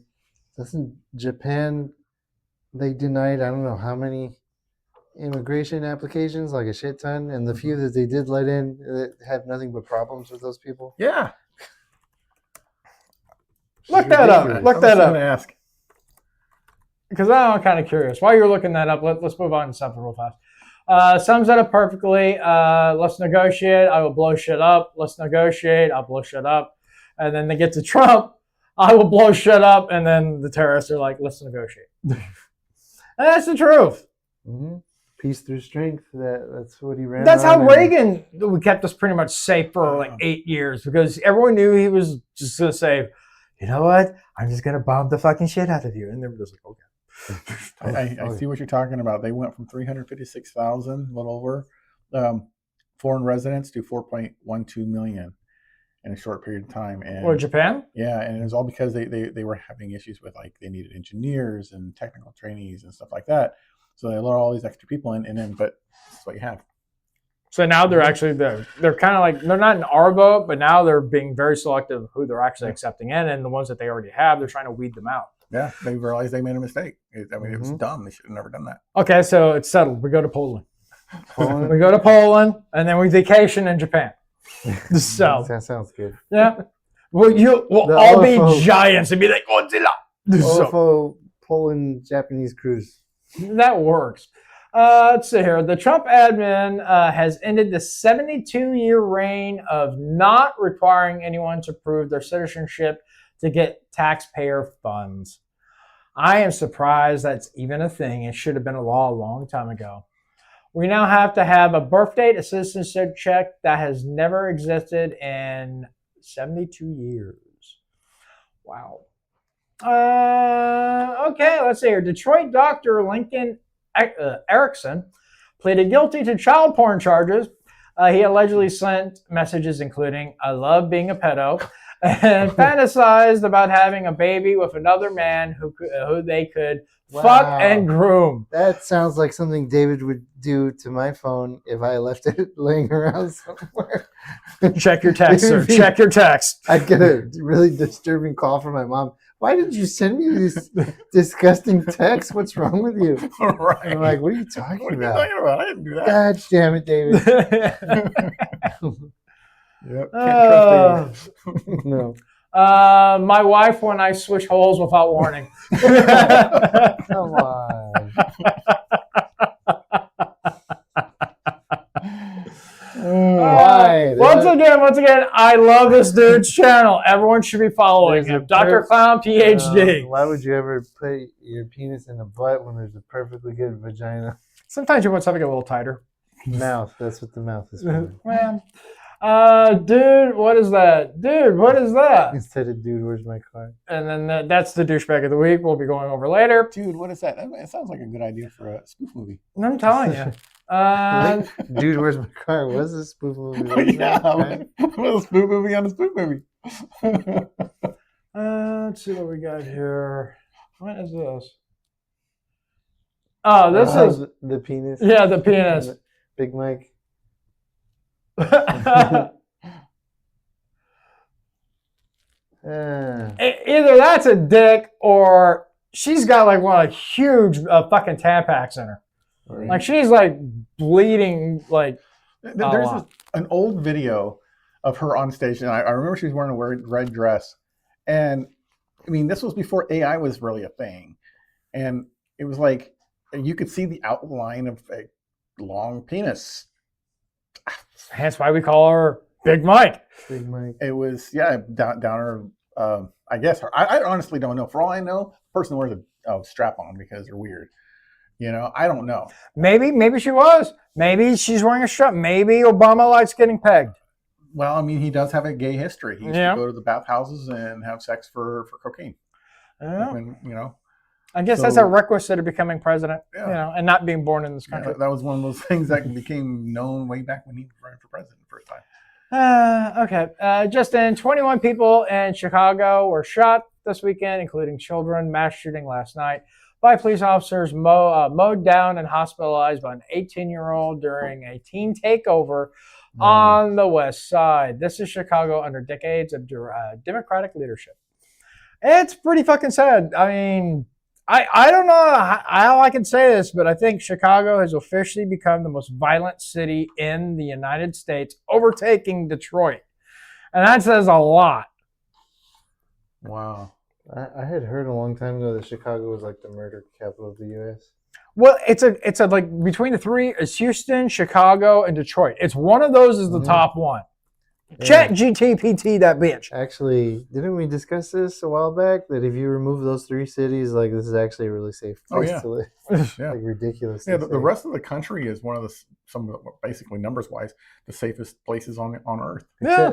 doesn't Japan? They denied I don't know how many immigration applications, like a shit ton, and the few that they did let in had nothing but problems with those people. Yeah. Look that up. Look that up. Ask. Because I'm kind of curious. While you're looking that up, let's move on to something real fast. Sums it up perfectly. Let's negotiate. I will blow shit up. Let's negotiate. I'll blow shit up. And then they get to Trump. I will blow shit up. And then the terrorists are like, let's negotiate. And that's the truth. Mm-hmm. Peace through strength. That's what he ran. That's how Reagan kept us pretty much safe for like 8 years, because everyone knew he was just going to say, you know what? I'm just going to bomb the fucking shit out of you. And they were just like, okay. I see what you're talking about. They went from 356,000, a little over, foreign residents to 4.12 million in a short period of time. And Or Japan? Yeah, and it was all because they were having issues with they needed engineers and technical trainees and stuff like that. So they let all these extra people in, and then but that's what you have. So now they're actually they're kind of like, they're not in our vote, but now they're being very selective of who they're actually accepting in, and the ones that they already have, they're trying to weed them out. Yeah, they realized they made a mistake. It was dumb. They should have never done that. Okay, so it's settled. We go to Poland. We go to Poland, and then we vacation in Japan. So that sounds good. Yeah. We'll all be giants and be like, Godzilla. Poland Japanese cruise. That works. Let's see here. The Trump admin has ended the 72-year reign of not requiring anyone to prove their citizenship to get taxpayer funds. I am surprised that's even a thing. It should have been a law a long time ago. We now have to have a birth date, a citizenship check that has never existed in 72 years. Wow. Okay, let's see here. Detroit doctor Lincoln Erickson pleaded guilty to child porn charges. He allegedly sent messages including, I love being a pedo, and fantasized about having a baby with another man who they could fuck and groom. That sounds like something David would do to my phone if I left it laying around somewhere. Check your text, sir. Check your text. I'd get a really disturbing call from my mom. Why did you send me these disgusting texts? What's wrong with you? Right. I'm like, what are you talking about? I didn't do that. God damn it, David. Yep. Can't trust David. No. My wife when I switch holes without warning. Come on. Wow. once again, I love this dude's channel. Everyone should be following There's him. a Dr. Clown, PhD. Why would you ever put your penis in a butt when there's a perfectly good vagina? Sometimes you want something a little tighter. Mouth. That's what the mouth is for. Man. Dude, what is that? Dude, what is that? Instead of dude, where's my car? And then that's the douchebag of the week. We'll be going over later. Dude, what is that? It sounds like a good idea for a spoof movie. I'm telling you. Dude, where's my car? Was a spoof movie? wasn't Yeah, it? a spoof movie on a spoof movie. Let's see what we got here. What is this? Oh, this is the penis. yeah, the penis. Big Mike. Either that's a dick or she's got like one of huge fucking Tampax in her. Like she's like bleeding like. There's an old video of her on stage, and I remember she was wearing a red dress. And I mean, this was before AI was really a thing. And it was like you could see the outline of a long penis. Hence why we call her Big Mike. Big Mike. It was, yeah, down her, I guess. I honestly don't know. For all I know, the person wears a strap on because they're weird. You know, I don't know. Maybe she was. Maybe she's wearing a strap. Maybe Obama likes getting pegged. Well, I mean, he does have a gay history. He used Yeah. to go to the bathhouses and have sex for cocaine. Yeah. When, you know, I guess that's a requisite of becoming president, Yeah. you know, and not being born in this country. that was one of those things that became known way back when he was running for president the first time. Okay. Just in 21 people in Chicago were shot this weekend, including children. Mass shooting last night by police officers mowed down and hospitalized by an 18-year-old during a teen takeover on the west side. This is Chicago under decades of Democratic leadership. It's pretty fucking sad. I mean, I don't know how I can say this, but I think Chicago has officially become the most violent city in the United States, overtaking Detroit. And that says a lot. Wow. I had heard a long time ago that Chicago was like the murder capital of the U.S. Well, it's a like between the three, it's Houston, Chicago, and Detroit. It's one of those is the top one. Yeah. Chat GTPT that bitch. Actually, didn't we discuss this a while back? That if you remove those three cities, like this is actually a really safe place to live. Yeah. Like ridiculous. Yeah, the rest of the country is one of some of the, basically numbers wise, the safest places on Earth.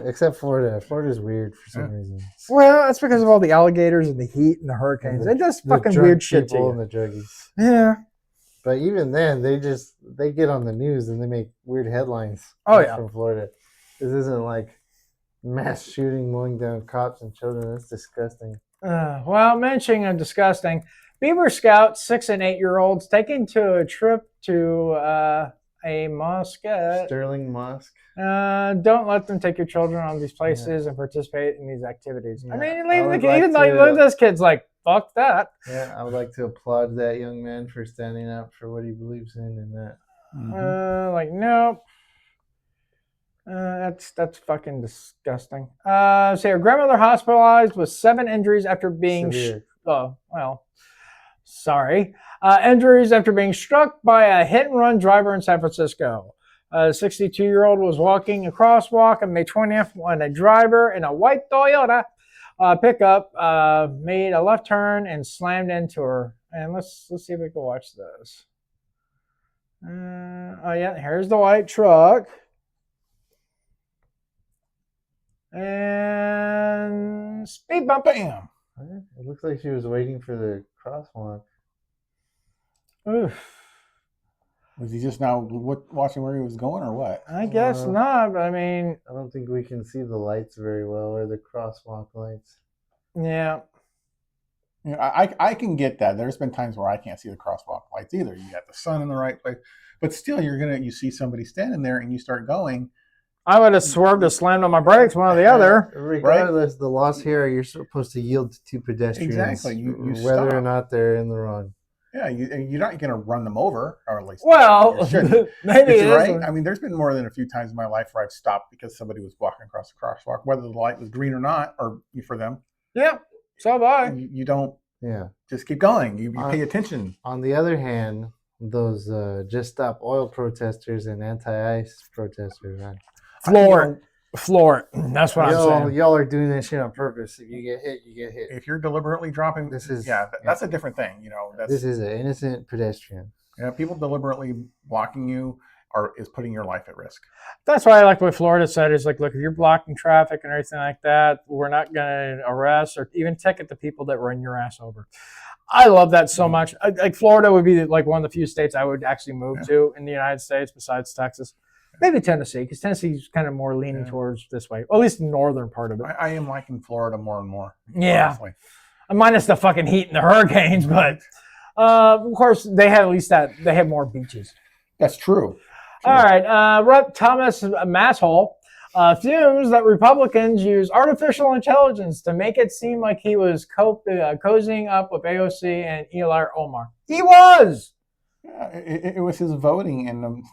Except Florida. Florida's weird for some reason. Well, that's because of all the alligators and the heat and the hurricanes. It does fucking drunk weird shit to people you. and the druggies. Yeah. But even then, they get on the news and they make weird headlines. Oh, yeah. From Florida. This isn't like mass shooting, mowing down cops and children. That's disgusting. Well, mentioning of disgusting, Beaver Scouts, 6 and 8-year-olds, taken to a trip to a mosque. Sterling Mosque. Don't let them take your children on these places and participate in these activities. Yeah. I mean, I would like even though this kid's like, fuck that. Yeah, I would like to applaud that young man for standing up for what he believes in and that. Like, nope. That's fucking disgusting. So your grandmother hospitalized with 7 injuries after being injuries after being struck by a hit-and-run driver in San Francisco. A 62-year-old was walking a crosswalk on May 20th when a driver in a white Toyota pickup made a left turn and slammed into her. And let's see if we can watch this. Here's the white truck. And speed bump, bam. It looks like she was waiting for the crosswalk. Oof. Was he just now watching where he was going or what? I guess not, but I mean... I don't think we can see the lights very well, or the crosswalk lights. Yeah. You know, I can get that. There's been times where I can't see the crosswalk lights either. You got the sun in the right place. But still, you see somebody standing there and you start going... I would have swerved or slammed on my brakes, one or the other. Regardless, the laws here, you're supposed to yield to pedestrians. Exactly. You whether stop. or not they're in the wrong. Yeah, you're not going to run them over, or at least Well, you shouldn't. maybe It's it right. is. I mean, there's been more than a few times in my life where I've stopped because somebody was walking across the crosswalk, whether the light was green or not, or for them. Yeah, so have I. You don't Yeah. just keep going. You pay attention. On the other hand, those Just Stop Oil protesters and anti-ICE protesters, man. Floor. Floor it. That's what I'm saying. Y'all are doing that shit on purpose. If you get hit, you get hit. If you're deliberately dropping, that's a different thing. You know, This is an innocent pedestrian. People deliberately blocking you is putting your life at risk. That's why I like what Florida said is like, look, if you're blocking traffic and everything like that, we're not going to arrest or even ticket the people that run your ass over. I love that so much. Like Florida would be like one of the few states I would actually move to in the United States besides Texas. Maybe Tennessee, because Tennessee's kind of more leaning towards this way. Well, at least the northern part of it. I am liking Florida more and more. Yeah. Honestly. Minus the fucking heat and the hurricanes, but of course they have at least that they have more beaches. That's true. All right, Rep. Thomas Masshole fumes that Republicans use artificial intelligence to make it seem like he was cozying up with AOC and Eli Omar. He was. Yeah, it was his voting and.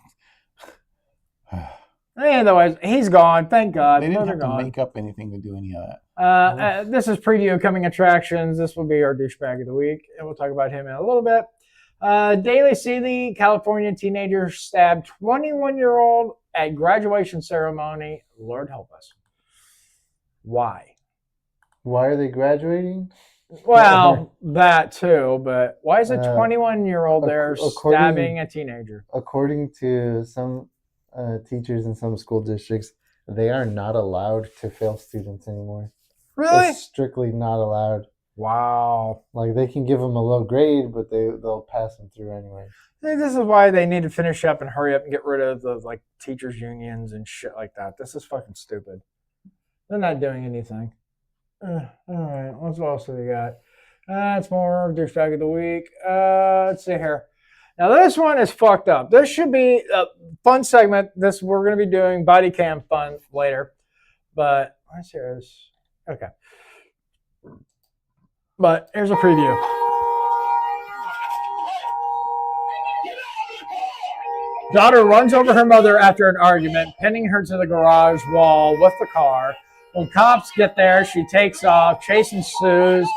Otherwise, he's gone. Thank God. They didn't have to make up anything to do any of that. This is preview coming attractions. This will be our douchebag of the week, and we'll talk about him in a little bit. Daly Seeley, California teenager stabbed 21-year-old at graduation ceremony. Lord help us. Why? Why are they graduating? Well, that too, but why is a 21-year-old there stabbing a teenager? According to some teachers in some school districts, they are not allowed to fail students anymore. Really? It's strictly not allowed. Wow. Like they can give them a low grade, but they'll pass them through anyway. This is why they need to finish up and hurry up and get rid of the like teachers unions and shit like that. This is fucking stupid. They're not doing anything. All right, what else do we got? It's more douchebag of the week. Let's see here. Now this one is fucked up. This should be a fun segment. We're going to be doing body cam fun later, but let's hear this. Okay. But here's a preview. Daughter runs over her mother after an argument, pinning her to the garage wall with the car. When cops get there, she takes off. Chase ensues.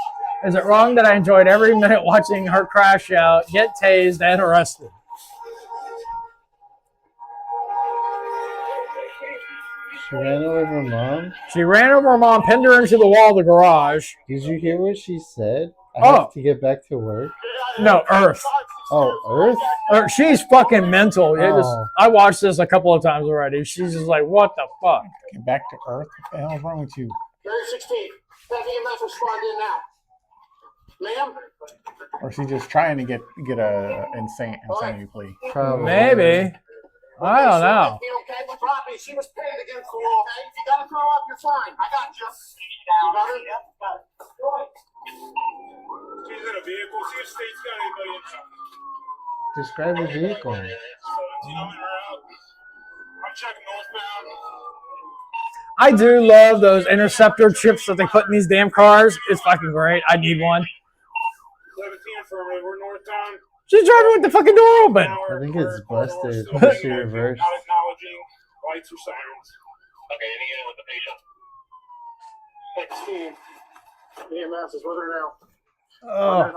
Is it wrong that I enjoyed every minute watching her crash out, get tased, and arrested? She ran over her mom? She ran over her mom, pinned her into the wall of the garage. Did you hear what she said? I have to get back to work. No, Earth. Oh, Earth? She's fucking mental. Oh. I watched this a couple of times already. She's just like, what the fuck? Get back to Earth? What the hell is wrong with you? 16. Have EMS respond in now. Ma'am? Or is she just trying to get a insanity plea? Probably. Maybe. I don't know. Okay, but Robbie, she was pinned against the wall. Okay, if you gotta throw up, you're fine. I got you. You got her? Yep, got it. She's in a vehicle. See if state's got anybody inside. Describe the vehicle. 17 on the route. I'm checking northbound. I do love those interceptor chips that they put in these damn cars. It's fucking great. I need one. 17 affirmative. We're northbound. She's driving with the fucking door open. I think it's busted. She reversed. Not acknowledging lights or sirens. Okay, any unit with the patient? 16. EMS is with her now. Oh.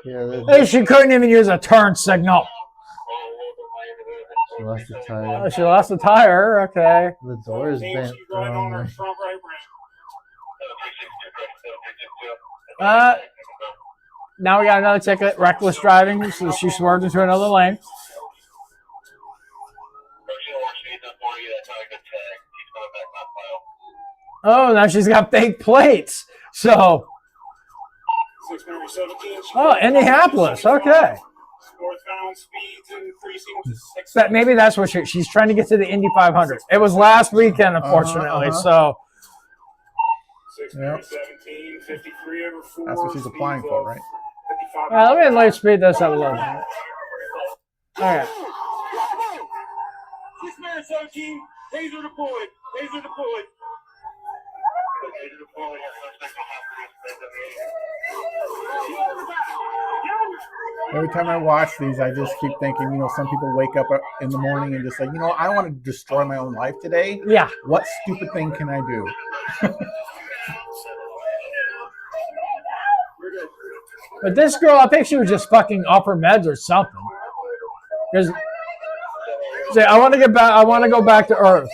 Yeah, Hey, she couldn't even use a turn signal. she lost the tire. Oh, she lost a tire. Okay. The door is bent. She's running on her front right rim. Now we got another ticket. Reckless driving. So she swerved into another lane. Oh, now she's got fake plates. So. 617. Oh, Indianapolis. Okay. Northbound speeds increasing to 6. Maybe that's what she's trying to get to the Indy 500. It was last weekend, unfortunately. So. 617, 53 over 4. That's what she's applying for, right? Let me speed this up a little bit. All right. 617, taser deployed. Taser deployed. Every time I watch these, I just keep thinking, some people wake up in the morning and just say, I want to destroy my own life today. Yeah. What stupid thing can I do? But this girl, I think she was just fucking off her meds or something. Because See, I want to get back. I want to go back to Earth.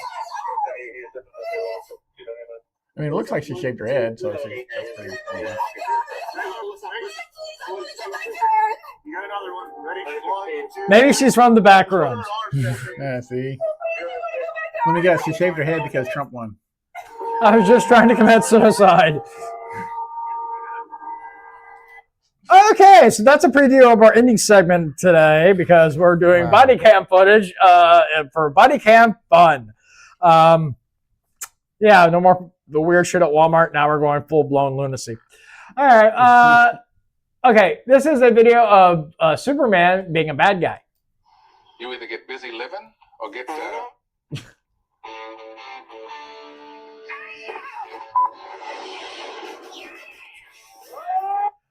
I mean, it looks like she shaved her head, so that's pretty cool. You got another one. Ready? 1, 2. Maybe she's from the back rooms. Yeah, see? Let me guess, she shaved her head because Trump won. I was just trying to commit suicide. Okay, so that's a preview of our ending segment today because we're doing body cam footage for body cam fun. Yeah, no more the weird shit at Walmart. Now we're going full-blown lunacy. All right. Okay, this is a video of Superman being a bad guy. You either get busy living or get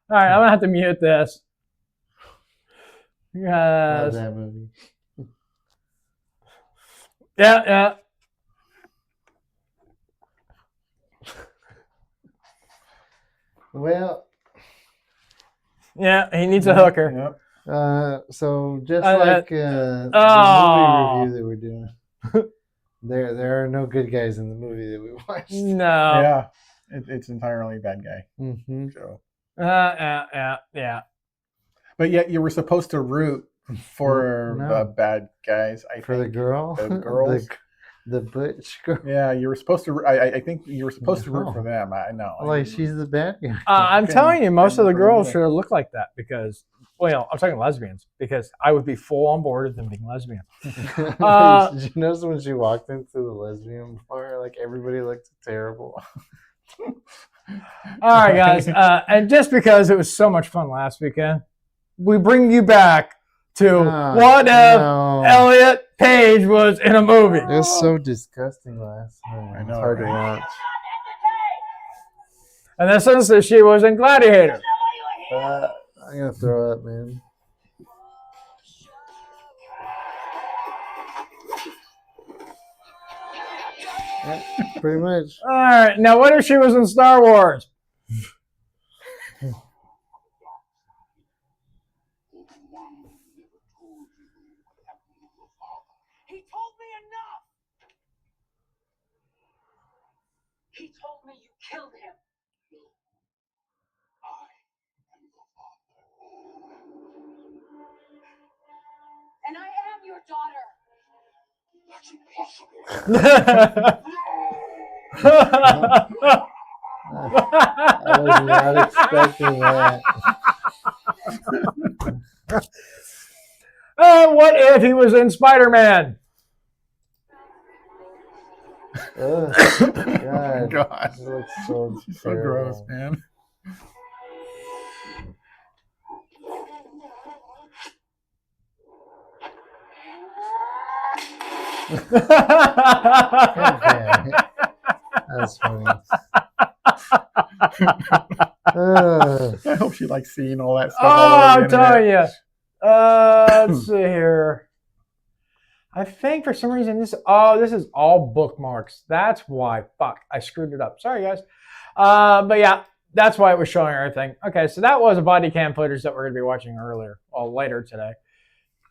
All right, I'm gonna have to mute this. Love Yes. that movie. Yeah. Well, Yeah, he needs a hooker. Yep. so just Uh, like oh. the movie review that we're doing, there are no good guys in the movie that we watched. No. Yeah. It's entirely bad guy. Mm-hmm. So. Yeah. But yet you were supposed to root for No. the bad guys. For the girl, The girls. the butch girl. Yeah, you were supposed to. I think you were supposed to root for them. I know. Like she's the bad guy. I'm Okay. telling you, most of the Okay. girls should have looked like that because, well, I'm talking lesbians because I would be full on board with them being lesbian. Did you notice when she walked into the lesbian bar, like everybody looked terrible? All right, guys, and just because it was so much fun last weekend, we bring you back to what if Elliot Page was in a movie. It was so disgusting last time. I know, It's hard right? to watch. And then since she was in Gladiator. I'm gonna throw up, man. Yeah, pretty much. All right, now what if she was in Star Wars? He told me enough. He told me you killed him. And I am your daughter. I was not expecting that. What if he was in Spider-Man? Ugh, God, God. it looks so So gross, terrible. man. God damn it. That's funny. I hope she likes seeing all that stuff. Oh, all over the I'm telling internet. you. Let's see here. I think for some reason this is all bookmarks. That's why. Fuck, I screwed it up. Sorry, guys. But yeah, that's why it was showing everything. Okay, so that was a body cam footage that we're going to be watching later today.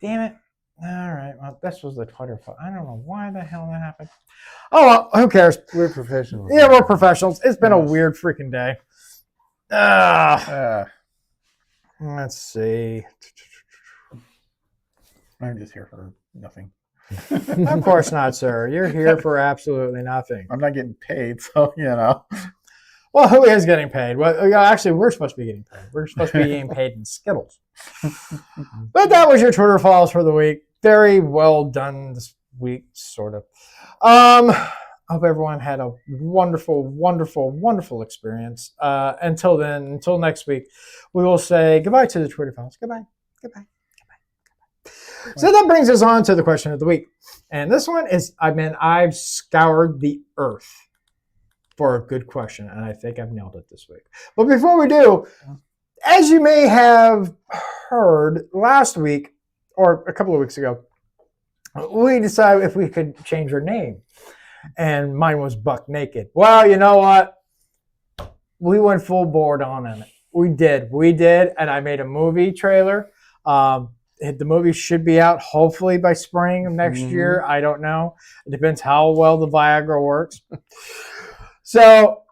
Damn it. All right, well, this was the Twitter photo. I don't know why the hell that happened. Oh, well, who cares? We're professionals. Yeah, we're professionals. It's been a Yes. weird freaking day. Let's see. I'm just here for nothing. Of course not, sir. You're here for absolutely nothing. I'm not getting paid, so you know. Well, who is getting paid? Well, actually, we're supposed to be getting paid. We're supposed to be getting paid in Skittles. But that was your Twitter follows for the week. Very well done this week, sort of. I hope everyone had a wonderful, wonderful, wonderful experience. Until then, until next week, we will say goodbye to the Twitter follows. Goodbye. Goodbye. So that brings us on to the question of the week. And this one is, I've scoured the earth for a good question, and I think I've nailed it this week. But before we do, as you may have heard last week, or a couple of weeks ago, we decided if we could change our name. And mine was Buck Naked. Well, you know what? We went full board on it. We did. And I made a movie trailer. The movie should be out hopefully by spring of next year. I don't know. It depends how well the Viagra works. So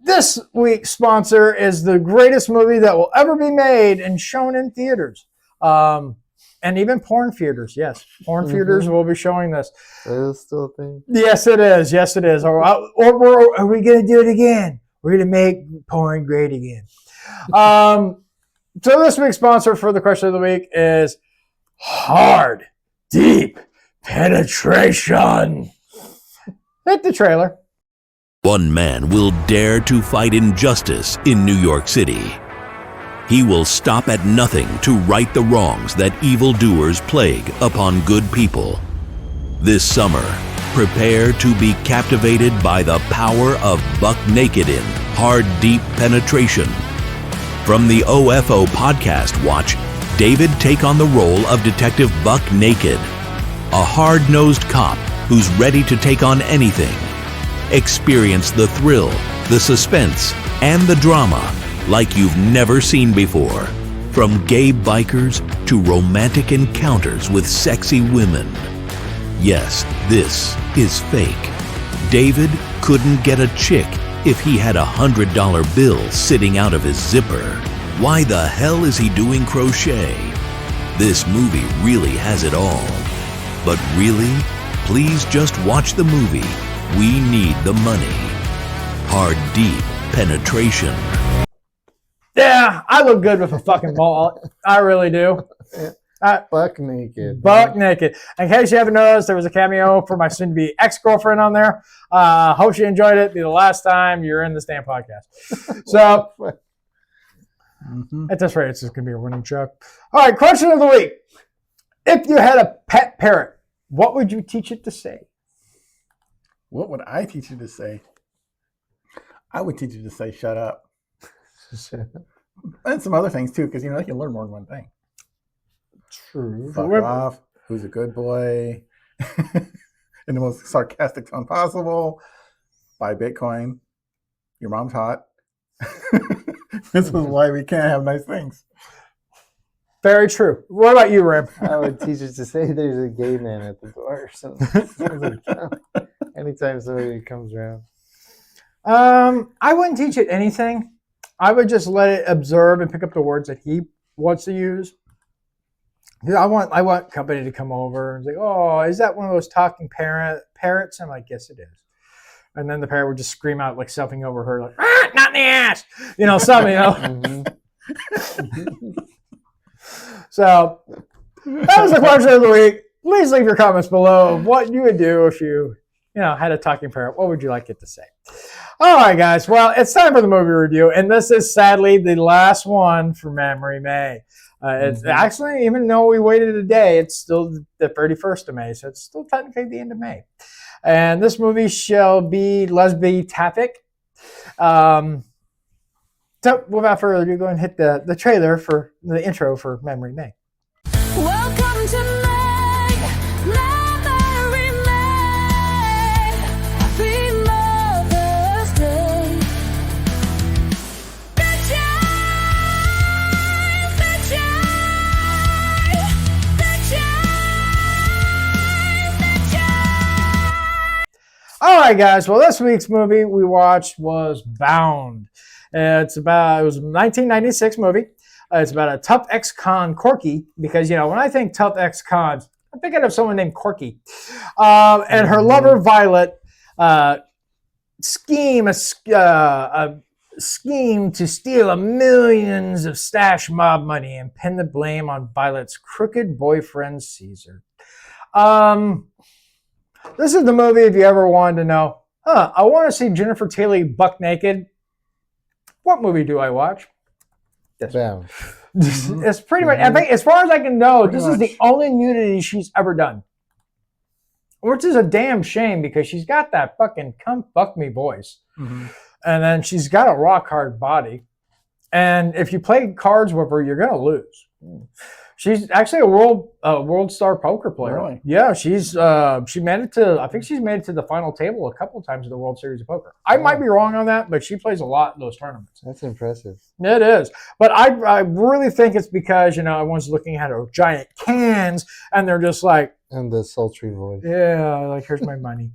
this week's sponsor is the greatest movie that will ever be made and shown in theaters. And even porn theaters. Yes, porn theaters will be showing this. That is still a thing. Yes, it is. Yes, it is. Or are we going to do it again? We're going to make porn great again. So this week's sponsor for the question of the week is Hard, Deep Penetration. Hit the trailer. One man will dare to fight injustice in New York City. He will stop at nothing to right the wrongs that evildoers plague upon good people. This summer, prepare to be captivated by the power of buck naked in Hard Deep Penetration. From the OFO podcast, watch David take on the role of Detective Buck Naked, a hard-nosed cop who's ready to take on anything. Experience the thrill, the suspense, and the drama like you've never seen before. From gay bikers to romantic encounters with sexy women. Yes, this is fake. David couldn't get a chick if he had $100 bill sitting out of his zipper. Why the hell is he doing crochet? This movie really has it all. But really, please just watch the movie. We need the money. Hard Deep Penetration. Yeah, I look good with a fucking ball. I really do. Buck naked. Buck naked. In case you haven't noticed, there was a cameo for my soon-to-be ex-girlfriend on there. Hope you enjoyed it. Be the last time you're in this damn podcast. So, at this rate, it's just going to be a running joke. All right, question of the week. If you had a pet parrot, what would you teach it to say? What would I teach you to say? I would teach you to say, shut up. And some other things, too, because, you can learn more than one thing. True. Fuck off. Who's a good boy? In the most sarcastic tone possible. Buy Bitcoin. Your mom's hot. This is why we can't have nice things. Very true. What about you, Ram? I would teach it to say there's a gay man at the door or something. Anytime somebody comes around. I wouldn't teach it anything. I would just let it observe and pick up the words that he wants to use. I want company to come over and say, "Oh, is that one of those talking parrots?" I'm like, "Yes, it is." And then the parrot would just scream out like something over her, like "Not in the ass," something, So that was the question of the week. Please leave your comments below of what you would do if you had a talking parrot. What would you like it to say? All right, guys. Well, it's time for the movie review, and this is sadly the last one for Mammary May. It's actually, even though we waited a day, it's still the 31st of May, so it's still technically the end of May. And this movie shall be lesbo-tafic. So without further ado, go and hit the trailer for the intro for Mammary May. Welcome to Mammary May. Happy Mother's Day. The All right, guys. Well, this week's movie we watched was Bound. It was a 1996 movie. It's about a tough ex-con, Corky, because, when I think tough ex-cons, I'm thinking of someone named Corky. And her lover, Violet, scheme to steal millions of stash mob money and pin the blame on Violet's crooked boyfriend, Caesar. This is the movie if you ever wanted to know, I want to see Jennifer Taylor buck naked. What movie do I watch? Bound. It's pretty much, I think, as far as I can know, this is the only nudity she's ever done. Which is a damn shame because she's got that fucking come fuck me voice. And then she's got a rock hard body. And if you play cards with her, you're going to lose. She's actually a world star poker player. Really? Yeah, she made it to. I think she's made it to the final table a couple of times in the World Series of Poker. I might be wrong on that, but she plays a lot in those tournaments. That's impressive. It is, but I really think it's because everyone's looking at her giant cans and they're just like, And the sultry voice. yeah, like here's my money.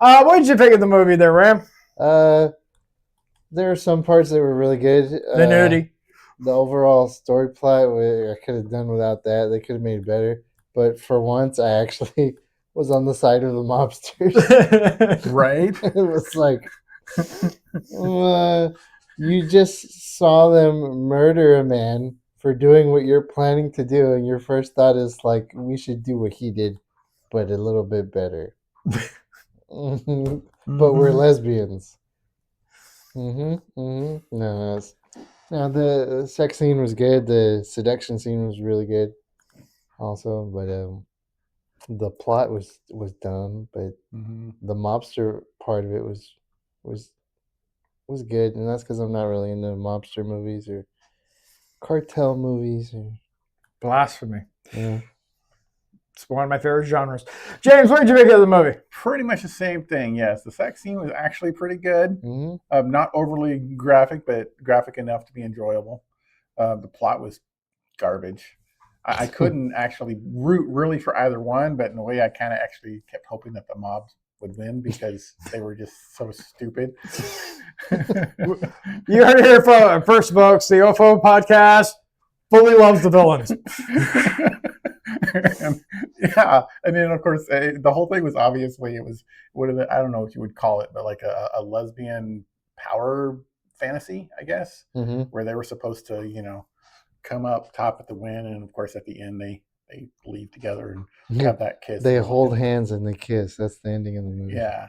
What did you think of the movie there, Ram? There are some parts that were really good. The nudity. The overall story plot, I could have done without that. They could have made it better. But for once, I actually was on the side of the mobsters. Right? It was like, you just saw them murder a man for doing what you're planning to do, and your first thought is like, we should do what he did, but a little bit better. But we're lesbians. No, the sex scene was good. The seduction scene was really good, also. But the plot was dumb. But the mobster part of it was good, and that's because I'm not really into mobster movies or cartel movies. Blasphemy. Yeah. It's one of my favorite genres. James, what did you make of the movie? Pretty much the same thing, yes. The sex scene was actually pretty good. Mm-hmm. Not overly graphic, but graphic enough to be enjoyable. The plot was garbage. I couldn't actually root really for either one, but in a way I kind of actually kept hoping that the mobs would win because they were just so stupid. You heard it here first, folks. The OFO podcast fully loves the villains. And then of course the whole thing was obviously it was I don't know what you would call it, but like a lesbian power fantasy, I guess, where they were supposed to come up top at the win, and of course at the end they leave together and have that kiss. They hold hands and they kiss. That's the ending of the movie. Yeah.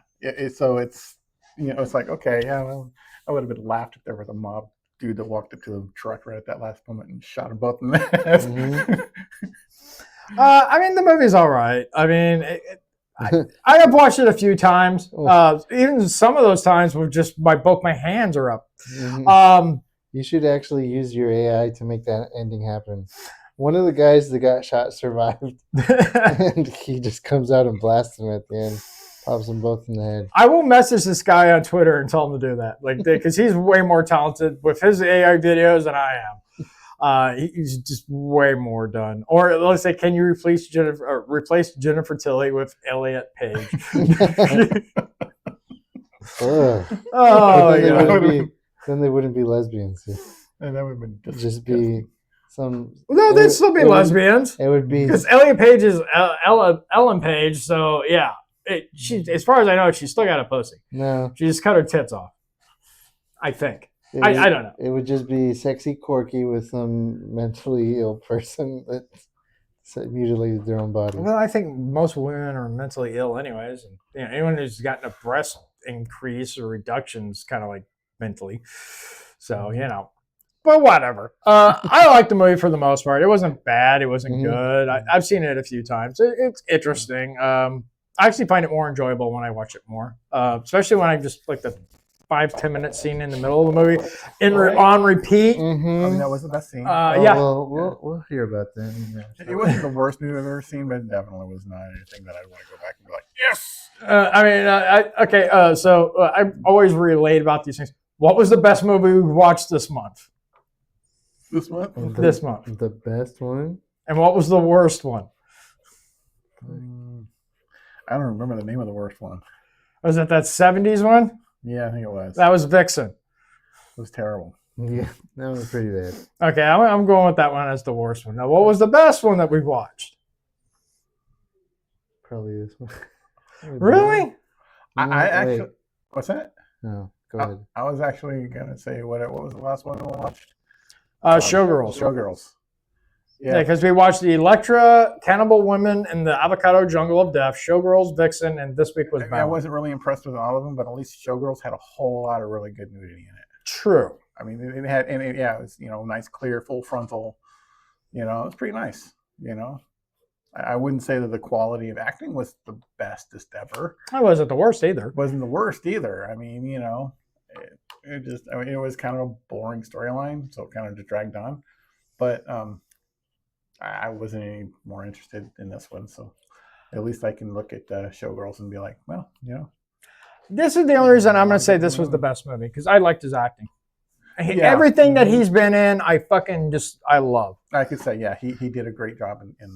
So it's it's like, okay, yeah, well, I would have been laughed if there was a mob dude that walked up to the truck right at that last moment and shot them both in the head. I mean, the movie's all right. I mean, I have watched it a few times. Even some of those times were just both my hands are up. You should actually use your AI to make that ending happen. One of the guys that got shot survived, and he just comes out and blasts them at the end, pops them both in the head. I will message this guy on Twitter and tell him to do that, because he's way more talented with his AI videos than I am. He's just way more done. Or let's say, can you replace Jennifer Tilly with Elliot Page? Then they wouldn't be lesbians. And that would have been just be some. No, they'd still be lesbians. It would be because Elliot Page is Ellen Page. So yeah, she, as far as I know, she's still got a pussy. No, she just cut her tits off. I think. I don't know. It would just be sexy Corky with some mentally ill person that mutilated their own body. Well, I think most women are mentally ill anyways. And anyone who's gotten a breast increase or reduction is kind of like mentally. So, but whatever. I like the movie for the most part. It wasn't bad. It wasn't good. I've seen it a few times. It's interesting. I actually find it more enjoyable when I watch it more, especially when I just like the 5-10 minute scene in the middle of the movie on repeat. I mean, that was the best scene. Yeah. Well, we'll hear about that. Yeah. It wasn't the worst movie I've ever seen, but it definitely was not anything that I'd want to go back and be like, yes. So I always relate about these things. What was the best movie we watched this month? This month? This month. The best one? And what was the worst one? I don't remember the name of the worst one. Was it that 70s one? Yeah, I think it was. That was Vixen. It was terrible. Yeah, that was pretty bad. Okay, I'm going with that one as the worst one. Now, what was the best one that we watched? Probably this one. Really? I actually... What's that? No, go ahead. I was actually going to say, what was the last one we watched? Showgirls. Showgirls. Yeah, because we watched the Electra, Cannibal Women, and the Avocado Jungle of Death, Showgirls, Vixen, and this week was Balance. I wasn't really impressed with all of them, but at least Showgirls had a whole lot of really good nudity in it. True. I mean, it was, nice, clear, full frontal. It was pretty nice, I wouldn't say that the quality of acting was the bestest ever. It wasn't the worst either. It wasn't the worst either. I mean, it was kind of a boring storyline, so it kind of just dragged on. But I wasn't any more interested in this one, so at least I can look at Showgirls and be like, well, This is the only reason I'm going to say this was the best movie, because I liked his acting. Yeah. Everything that he's been in, I love. I could say, yeah, he did a great job in his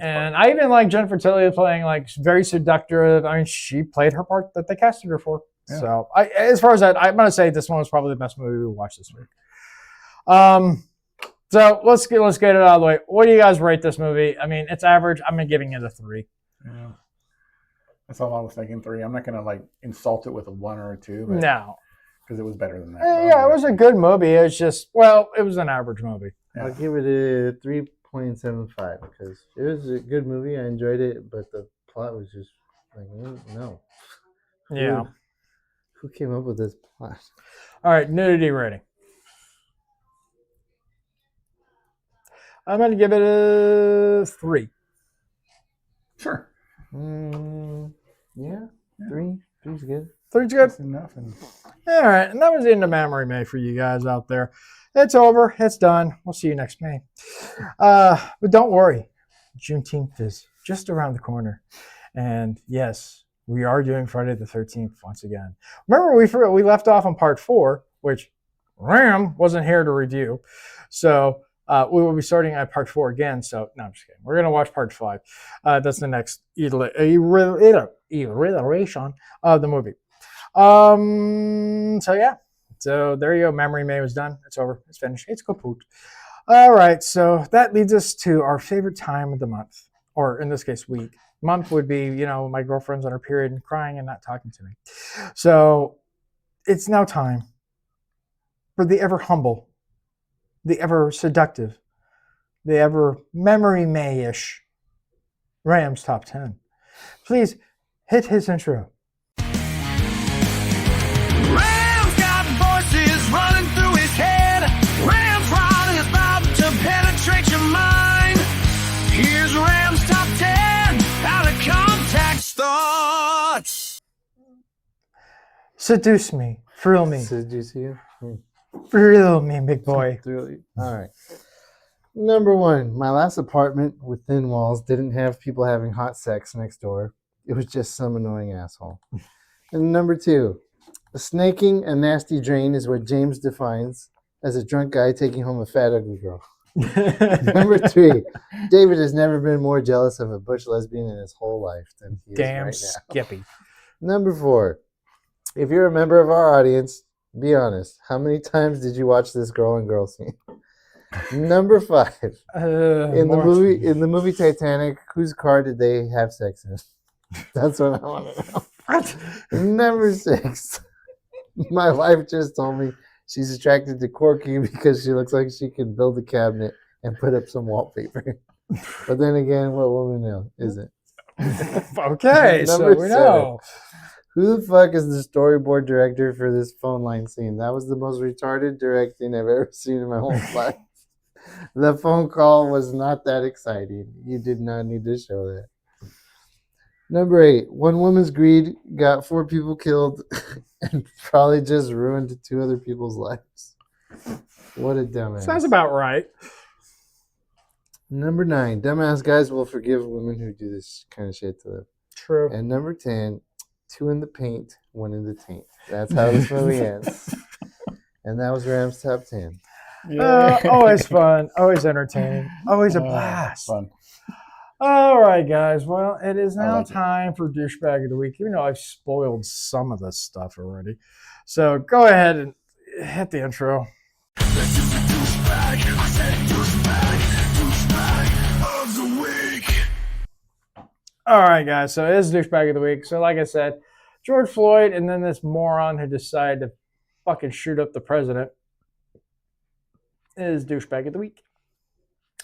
And part. I even like Jennifer Tilly playing like very seductive. I mean, she played her part that they casted her for. Yeah. So as far as that, I'm going to say this one was probably the best movie we watched this week. So let's get it out of the way. What do you guys rate this movie? I mean, it's average. I'm giving it a 3. Yeah. That's all I was thinking, 3. I'm not going to like insult it with a 1 or a 2. But, No. because it was better than that. Yeah, it was a good movie. It's just, well, it was an average movie. Yeah. I'll give it a 3.75 because it was a good movie. I enjoyed it, but the plot was just like, no. Yeah. Who came up with this plot? All right, nudity rating. I'm going to give it a 3. Sure. Yeah, 3. 3's good. 3's good. That's enough. And All right, and that was the end of Mammary May for you guys out there. It's over. It's done. We'll see you next May. But don't worry. Juneteenth is just around the corner. And yes, we are doing Friday the 13th once again. Remember, we left off on part 4, which Ram wasn't here to review. So we will be starting at part 4 again. So, no, I'm just kidding. We're going to watch part 5. That's the next iteration of the movie. So yeah. So there you go. Mammary May was done. It's over. It's finished. It's kaput. All right. So that leads us to our favorite time of the month, or in this case, week. Month would be, my girlfriend's on her period and crying and not talking to me. So it's now time for the ever humble, the ever seductive, the ever Mammary May-ish Rams Top 10. Please hit his intro. Ram's got voices running through his head. Ram's rod is about to penetrate your mind. Here's Ram's top 10 out of context thoughts. Seduce me. Thrill me. Seduce you? Thrill me, big boy. All right. Number 1, my last apartment with thin walls didn't have people having hot sex next door. It was just some annoying asshole. And number 2, a snaking and nasty drain is what James defines as a drunk guy taking home a fat, ugly girl. Number 3, David has never been more jealous of a butch lesbian in his whole life than he Damn is right now. Skippy. Number 4, if you're a member of our audience, be honest. How many times did you watch this girl and girl scene? Number 5, in the movie Titanic, whose car did they have sex in? That's what I want to know. What? Number 6, my wife just told me she's attracted to Corky because she looks like she can build a cabinet and put up some wallpaper. But then again, what woman now is it? Okay, so Number we know. 7, who the fuck is the storyboard director for this phone line scene? That was the most retarded directing I've ever seen in my whole life. The phone call was not that exciting. You did not need to show that. Number 8, one woman's greed got 4 people killed and probably just ruined 2 other people's lives. What a dumbass. Sounds about right. Number 9, dumbass guys will forgive women who do this kind of shit to them. True. And number 10, 2 in the paint, 1 in the taint. That's how this movie ends. And that was Ram's top 10. Always fun. Always entertaining. Always a blast. Fun. All right, guys. Well, it is now like it. time for Douchebag of the Week, even though I've spoiled some of this stuff already. So go ahead and hit the intro. This is the douchebag. I said douchebag of the week. All right, guys. So it is Douchebag of the Week. So like I said, George Floyd and then this moron who decided to fucking shoot up the president is Douchebag of the Week.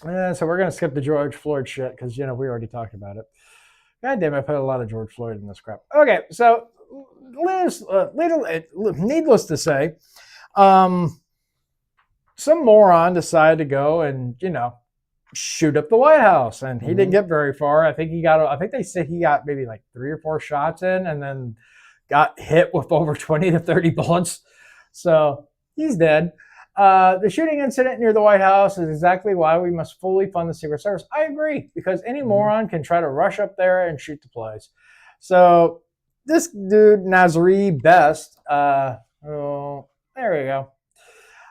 So we're going to skip the George Floyd shit because, we already talked about it. God damn, I put a lot of George Floyd in this crap. Okay, so needless to say, some moron decided to go and, shoot up the White House. And he didn't get very far. I think they said he got maybe like 3 or 4 shots in and then got hit with over 20 to 30 bullets. So he's dead. The shooting incident near the White House is exactly why we must fully fund the Secret Service. I agree, because any moron can try to rush up there and shoot the place. So this dude, Mammary Best, there we go.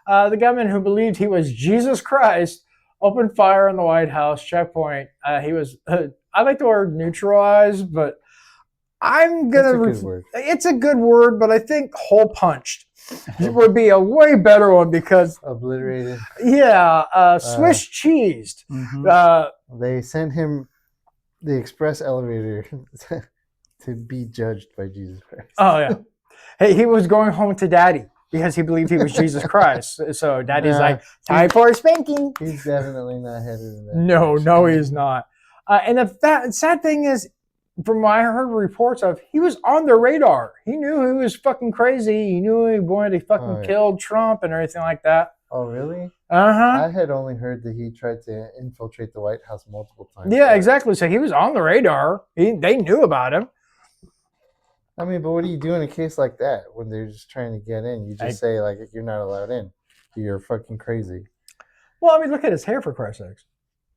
The gunman who believed he was Jesus Christ opened fire on the White House checkpoint. He was, I like the word neutralized, but I'm going to... That's a good word. It's a good word, but I think hole punched would be a way better one because... Obliterated. Yeah, Swiss cheesed. They sent him the express elevator to be judged by Jesus Christ. Oh, yeah. Hey, he was going home to daddy because he believed he was Jesus Christ. So daddy's like, time for a spanking. He's definitely not headed in that No, direction. he's not. And the sad thing is, from what I heard reports of, he was on the radar. He knew he was fucking crazy. He knew he wanted to fucking kill Trump and everything like that. Oh, really? Uh-huh. I had only heard that he tried to infiltrate the White House multiple times. Yeah, exactly. So he was on the radar. They knew about him. I mean, but what do you do in a case like that when they're just trying to get in? You just say, like, you're not allowed in. You're fucking crazy. Well, I mean, look at his hair, for Christ's sakes.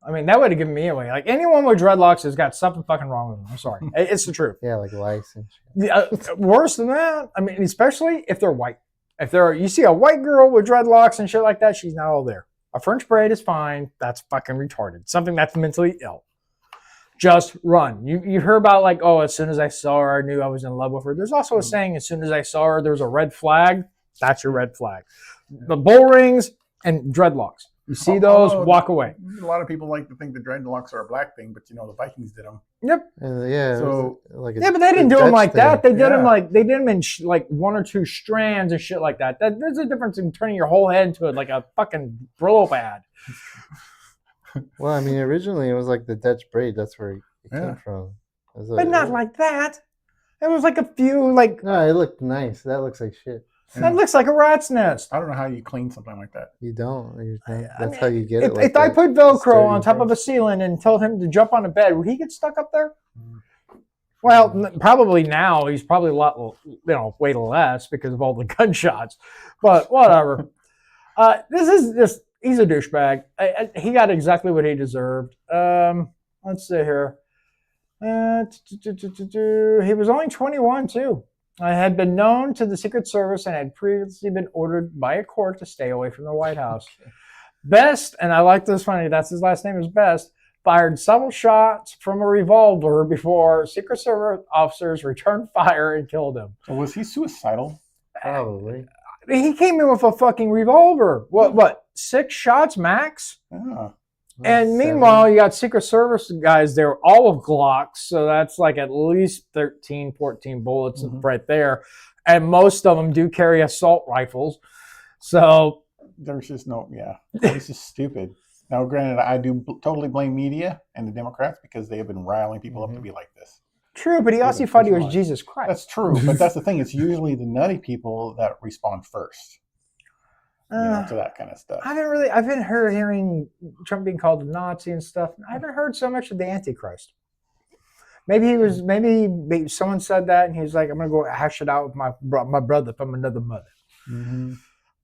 I mean, that would have given me away. Like, anyone with dreadlocks has got something fucking wrong with them. I'm sorry. It's the truth. Yeah, like lice and shit. Worse than that, I mean, especially if they're white. If you see a white girl with dreadlocks and shit like that, she's not all there. A French braid is fine. That's fucking retarded. Something that's mentally ill. Just run. You hear about like, oh, as soon as I saw her, I knew I was in love with her. There's also a saying, as soon as I saw her, there's a red flag. That's your red flag. The bull rings and dreadlocks. You see those, walk away. A lot of people like to think the dreadlocks are a black thing, but the Vikings did them. Yep. Yeah. So like but they didn't do them like that. They did them like in like one or two strands and shit like that. There's a difference in turning your whole head into like a fucking Brillo pad. Well, I mean, originally it was like the Dutch braid. That's where it came from. But not like that. It was like a few like. No, it looked nice. That looks like shit. That looks like a rat's nest. I don't know how you clean something like that. You don't. That's how you get it. If I put Velcro on top of a ceiling and told him to jump on a bed, would he get stuck up there? Well, probably now. He's probably a lot, way less because of all the gunshots. But whatever. This is just, he's a douchebag. He got exactly what he deserved. Let's see here. He was only 21 too. Had been known to the Secret Service and had previously been ordered by a court to stay away from the White House. Best, and I like this funny, that's his last name is Best, fired several shots from a revolver before Secret Service officers returned fire and killed him. So was he suicidal? Probably. He came in with a fucking revolver. What 6 shots max? Yeah. And meanwhile, you got Secret Service guys there, all of Glocks. So that's like at least 13, 14 bullets right there. And most of them do carry assault rifles. So there's just it's just stupid. Now, granted, I do totally blame media and the Democrats because they have been riling people up to be like this. True, but he also thought he was Jesus Christ. That's true, but that's the thing. It's usually the nutty people that respond first. To that kind of stuff. I've been hearing Trump being called a Nazi and stuff. I haven't heard so much of the Antichrist. Maybe someone said that and he was like, I'm going to go hash it out with my brother from another mother.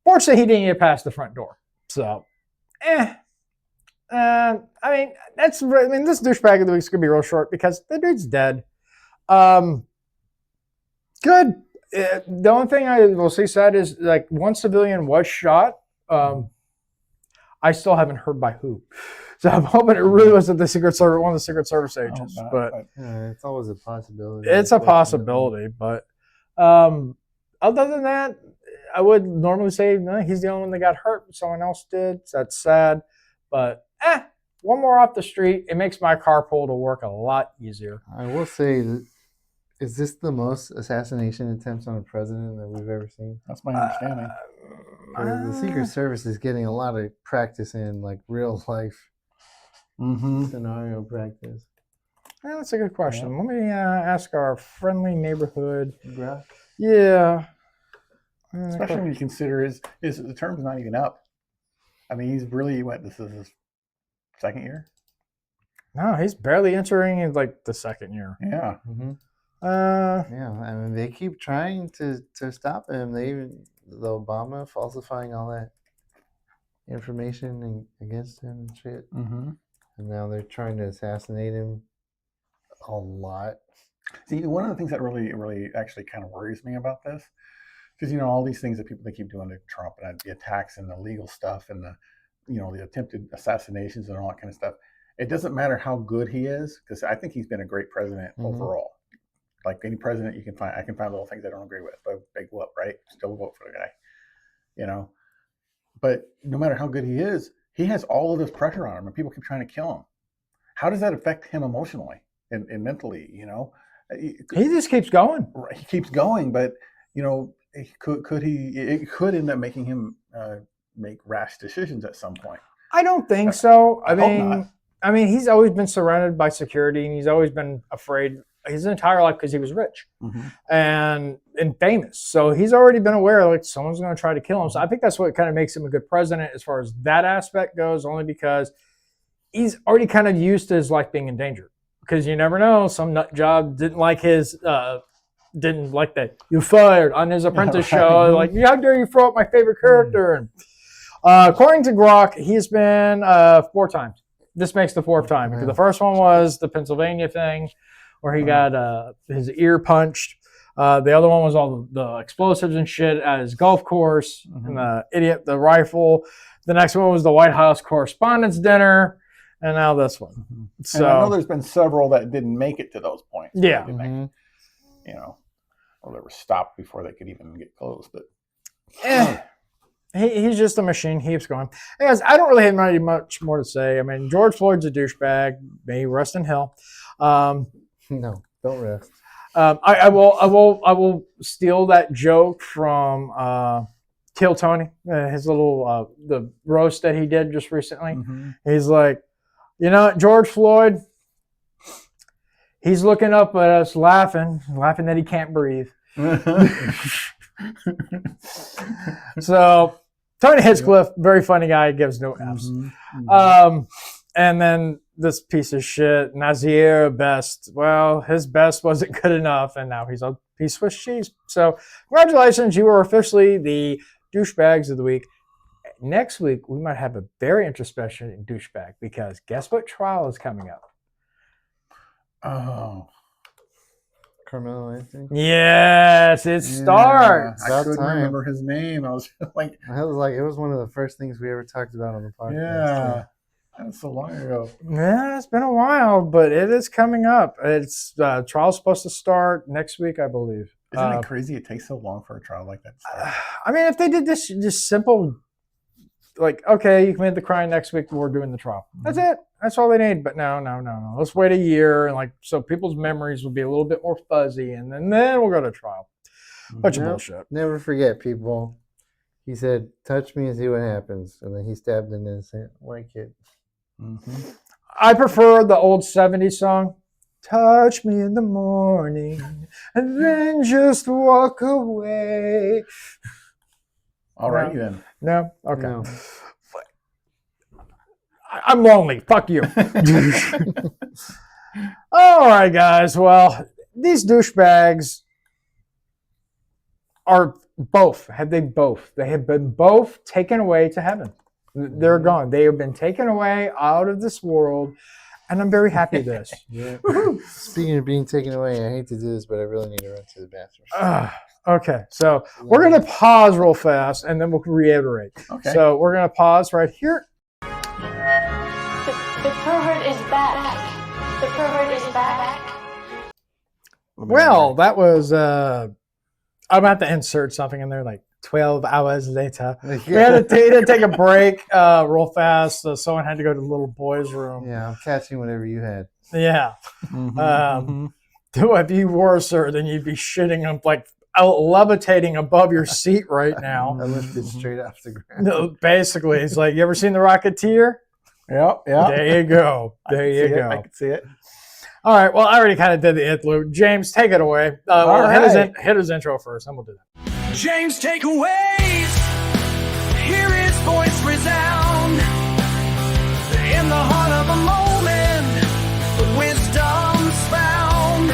Fortunately, he didn't get past the front door. So, this douchebag of the week's going to be real short because the dude's dead. Good. The only thing I will say sad is like one civilian was shot. I still haven't heard by who, so I'm hoping it really wasn't the Secret Service, one of the Secret Service agents. But it's always a possibility. It's a possibility, but other than that, I would normally say no, he's the only one that got hurt. Someone else did. So that's sad, but one more off the street, it makes my carpool to work a lot easier. I will say that. Is this the most assassination attempts on a president that we've ever seen? That's my understanding. The Secret Service is getting a lot of practice in like real life scenario practice. That's a good question. Let me ask our friendly neighborhood. Brock? Yeah. Especially when you consider is the term's not even up. I mean, he's really this is his second year? No, he's barely entering like the second year. Yeah. Yeah, I mean they keep trying to stop him. They even the Obama falsifying all that information against him and shit. Mm-hmm. And now they're trying to assassinate him a lot. See, one of the things that really actually kind of worries me about this, because all these things that they keep doing to Trump and the attacks and the legal stuff and the attempted assassinations and all that kind of stuff. It doesn't matter how good he is, because I think he's been a great president overall. Like any president you can find, I can find little things I don't agree with, but big whoop, right? Still vote for the guy, But no matter how good he is, he has all of this pressure on him, and people keep trying to kill him. How does that affect him emotionally and mentally? He just keeps going. He keeps going, but could he? It could end up making him make rash decisions at some point. I don't think so. I hope not. I mean, he's always been surrounded by security, and he's always been afraid his entire life because he was rich and famous. So he's already been aware, like, someone's going to try to kill him. So I think that's what kind of makes him a good president as far as that aspect goes, only because he's already kind of used to his life being in danger. Because you never know, some nut job didn't like that you're fired on his Apprentice show. Like, how dare you throw out my favorite character? And according to Grok, he's been 4 times. This makes the 4th time, because the first one was the Pennsylvania thing where he got his ear punched. The other one was all the explosives and shit at his golf course, and the rifle. The next one was the White House Correspondents' Dinner, and now this one. So and I know there's been several that didn't make it to those points. Yeah. Or they were stopped before they could even get close. But he's just a machine. He keeps going. Anyways, I don't really have much more to say. I mean, George Floyd's a douchebag. May he rest in hell. No, don't rest. I will steal that joke from Kill Tony, his little the roast that he did just recently. He's like, George Floyd, he's looking up at us laughing that he can't breathe. So Tony Hinchcliffe, very funny guy, gives no F's. And then this piece of shit, Nazir Best. Well, his best wasn't good enough, and now he's a piece of Swiss cheese. So congratulations, you are officially the douchebags of the week. Next week, we might have a very interesting douchebag, because guess what trial is coming up? Oh. Carmelo Anthony? Yes, it starts. I couldn't remember his name. I was like, it was one of the first things we ever talked about on the podcast. Yeah. That was so long ago. Yeah, it's been a while, but it is coming up. It's trial's supposed to start next week, I believe. Isn't it crazy it takes so long for a trial like that to start? I mean, if they did this just simple, like, okay, you commit the crime, next week we're doing the trial. That's it. That's all they need. But no. Let's wait a year, and so people's memories will be a little bit more fuzzy, and then we'll go to trial. Bunch of bullshit. Never forget, people. He said, "Touch me and see what happens," and then he stabbed an innocent white kid. I prefer the old 70s song, "Touch me in the morning and then just walk away." All right, then. No? Okay. No. I'm lonely. Fuck you. All right, guys. Well, these douchebags are both. They have been both taken away to heaven. They're gone. They have been taken away out of this world, and I'm very happy with this. Speaking of being taken away, I hate to do this, but I really need to run to the bathroom. Okay, so we're going to pause real fast, and then we'll reiterate. Okay. So we're going to pause right here. The pervert is back. The pervert is back. Well, that was, I'm going to have to insert something in there, like 12 hours later. We had to take a break real fast. So someone had to go to the little boy's room. Yeah, I'm catching whatever you had. Yeah. If you were, sir, then you'd be shitting up, like levitating above your seat right now. I lifted straight off the ground. No, basically, it's like, you ever seen The Rocketeer? Yep. There you go. There you go. I can see it. All right. Well, I already kind of did the interlude. James, take it away. Hit his intro first, and we'll do that. James takeaways. Hear his voice resound in the heart of a moment. Wisdom's found.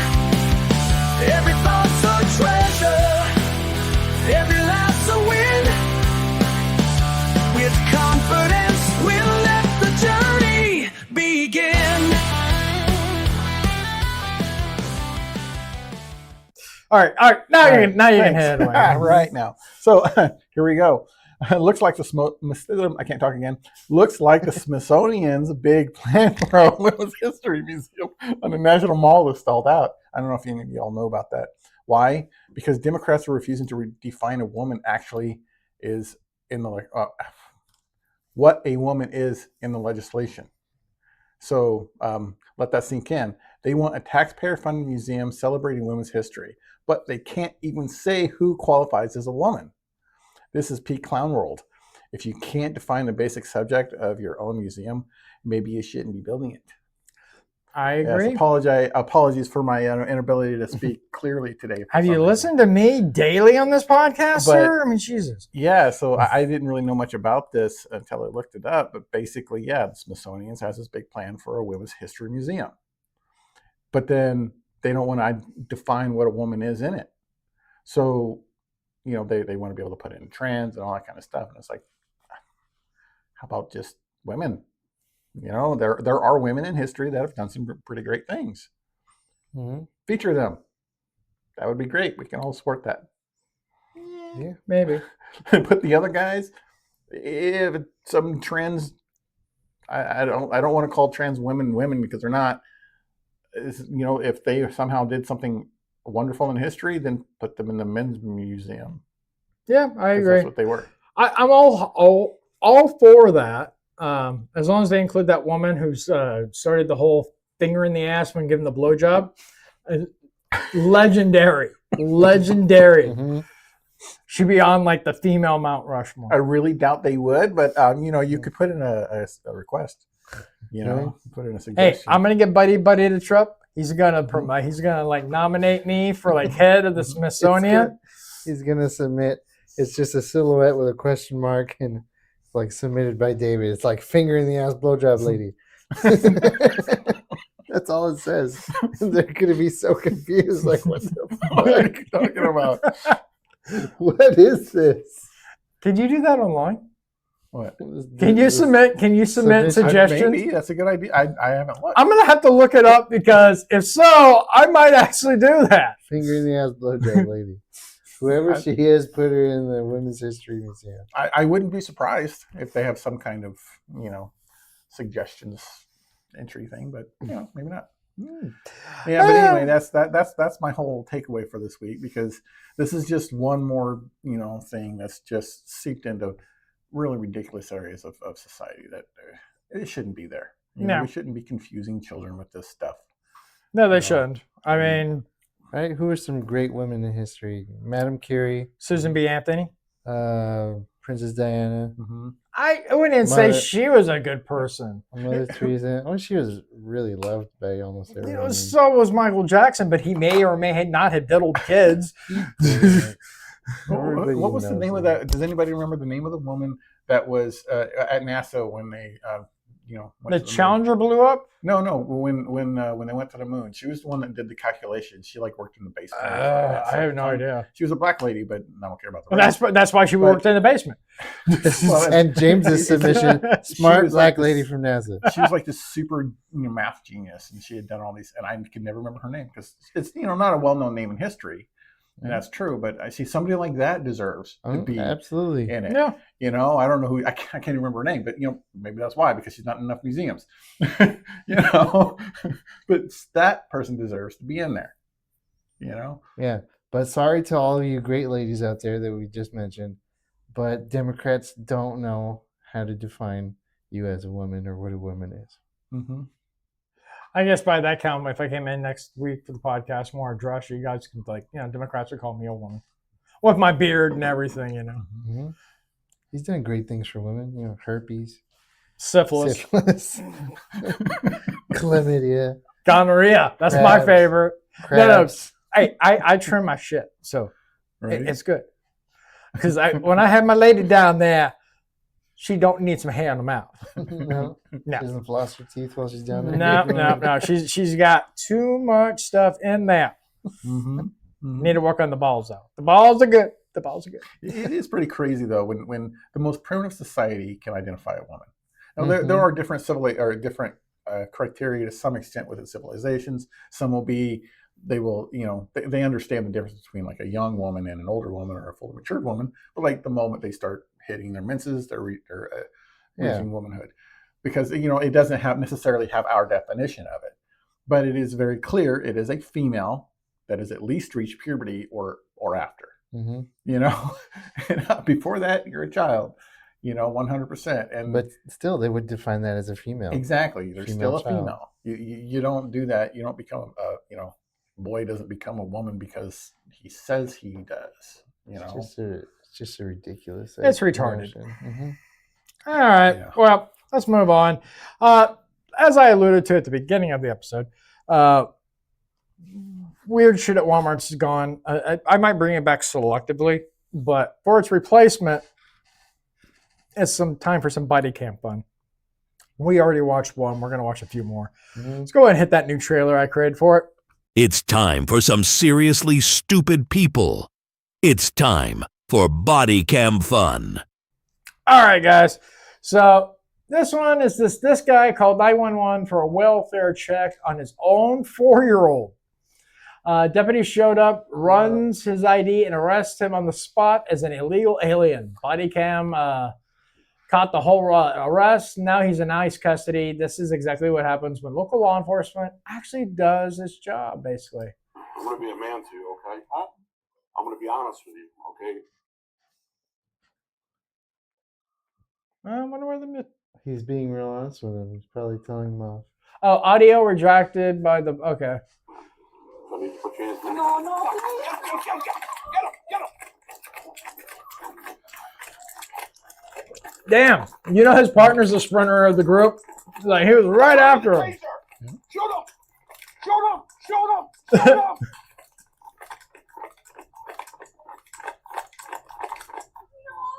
Every thought's a treasure. Every laugh's a win. With confidence. All right. Now you can Thanks. head away. Right now. So here we go. Looks like I can't talk again. Looks like the Smithsonian's big plan for a women's history museum on the National Mall is stalled out. I don't know if any of y'all know about that. Why? Because Democrats are refusing to define a woman actually is in the what a woman is in the legislation. So let that sink in. They want a taxpayer-funded museum celebrating women's history, but they can't even say who qualifies as a woman. This is peak clown world. If you can't define the basic subject of your own museum, maybe you shouldn't be building it. I agree. Yes, apologies for my inability to speak clearly today. Have you listened to me daily on this podcast, sir? I mean, Jesus. Yeah, so I didn't really know much about this until I looked it up. But basically, yeah, the Smithsonian has this big plan for a women's history museum. But then they don't want to define what a woman is in it. So, they want to be able to put in trans and all that kind of stuff. And it's like, how about just women? There are women in history that have done some pretty great things. Mm-hmm. Feature them. That would be great. We can all support that. Yeah, maybe. Put the other guys, if some trans, I don't want to call trans women because they're not. If they somehow did something wonderful in history, then put them in the men's museum. Yeah, I agree. That's what they were. I'm all for that. As long as they include that woman who's started the whole finger in the ass when given the blowjob. Legendary. Mm-hmm. Should be on like the female Mount Rushmore. I really doubt they would, but you could put in a request. Put in a suggestion. Hey, I'm gonna get Buddy to Trupp. He's gonna like nominate me for like head of the Smithsonian. He's gonna submit. It's just a silhouette with a question mark and like submitted by David. It's like finger in the ass blowjob lady. That's all it says. They're gonna be so confused. Like, what the fuck are you talking about? What is this? Can you do that online? What? Can you submit suggestions? Maybe that's a good idea. I haven't looked. I'm gonna have to look it up because if so, I might actually do that. Finger in the ass blowjob lady. Whoever she is, put her in the Women's History Museum. I wouldn't be surprised if they have some kind of suggestions entry thing, but maybe not. Yeah, but anyway, that's my whole takeaway for this week, because this is just one more thing that's just seeped into really ridiculous areas of society that it shouldn't be there. We shouldn't be confusing children with this stuff. No, they shouldn't. I mean, right? Who are some great women in history? Madame Curie, Susan B. Anthony, Princess Diana. Mm-hmm. I wouldn't say she was a good person. Mother Teresa. Oh, she was really loved by almost everyone. So was Michael Jackson, but he may or may not have diddled kids. What was the name of that? Does anybody remember the name of the woman that was at NASA when they, the Challenger blew up? No. When they went to the moon, she was the one that did the calculations. She worked in the basement. I have no idea. She was a black lady, but I don't care about the. Well, that's why she worked in the basement. And James's submission: smart black lady from NASA. She was like this super math genius, and she had done all these, and I could never remember her name because it's not a well-known name in history. And that's true, but I see somebody like that deserves to be absolutely in it. Yeah. I don't know who, I can't even remember her name, but maybe that's why, because she's not in enough museums. But that person deserves to be in there. Yeah. But sorry to all of you great ladies out there that we just mentioned, but Democrats don't know how to define you as a woman or what a woman is. Mm-hmm. I guess by that count, if I came in next week for the podcast more dress, you guys could Democrats would call me a woman with my beard and everything, Mm-hmm. He's done great things for women, herpes, syphilis. Chlamydia, gonorrhea. That's my favorite. Crabs. No. Hey, I trim my shit, so it's good. Because when I had my lady down there, she don't need some hair in the mouth. No. She doesn't floss her teeth while she's down there. No. She's got too much stuff in there. Mm-hmm. Mm-hmm. Need to work on the balls though. The balls are good. It is pretty crazy though when the most primitive society can identify a woman. Now there are different criteria to some extent within civilizations. Some will be they will, they understand the difference between like a young woman and an older woman or a fully matured woman. But like the moment they start hitting their menses, they're reaching womanhood, because it doesn't necessarily have our definition of it, but it is very clear it is a female that has at least reached puberty or after. And before that you're a child. 100%. And but still, they would define that as a female. Exactly, they're still a child. female. You don't do that. You don't become a boy doesn't become a woman because he says he does. It's just a ridiculous. It's retarded. Mm-hmm. All right. Yeah. Well, let's move on. As I alluded to at the beginning of the episode, weird shit at Walmart's is gone. I might bring it back selectively, but for its replacement, it's some time for some body cam fun. We already watched one. We're going to watch a few more. Mm-hmm. Let's go ahead and hit that new trailer I created for it. It's time for some seriously stupid people. It's time for body cam fun. All right, guys. So this one is this guy called 911 for a welfare check on his own 4-year-old. Deputy showed up, runs his ID, and arrests him on the spot as an illegal alien. Body cam caught the whole arrest. Now he's in ICE custody. This is exactly what happens when local law enforcement actually does its job, basically. I'm going to be a man to you, okay? Huh? I'm going to be honest with you, okay? I wonder where the... He's being real honest with him. He's probably telling him off. Oh, audio retracted by the... Okay. I need to put your hands in. No. Get him. Damn. His partner's the sprinter of the group. Like, he was right after him. Shoot him.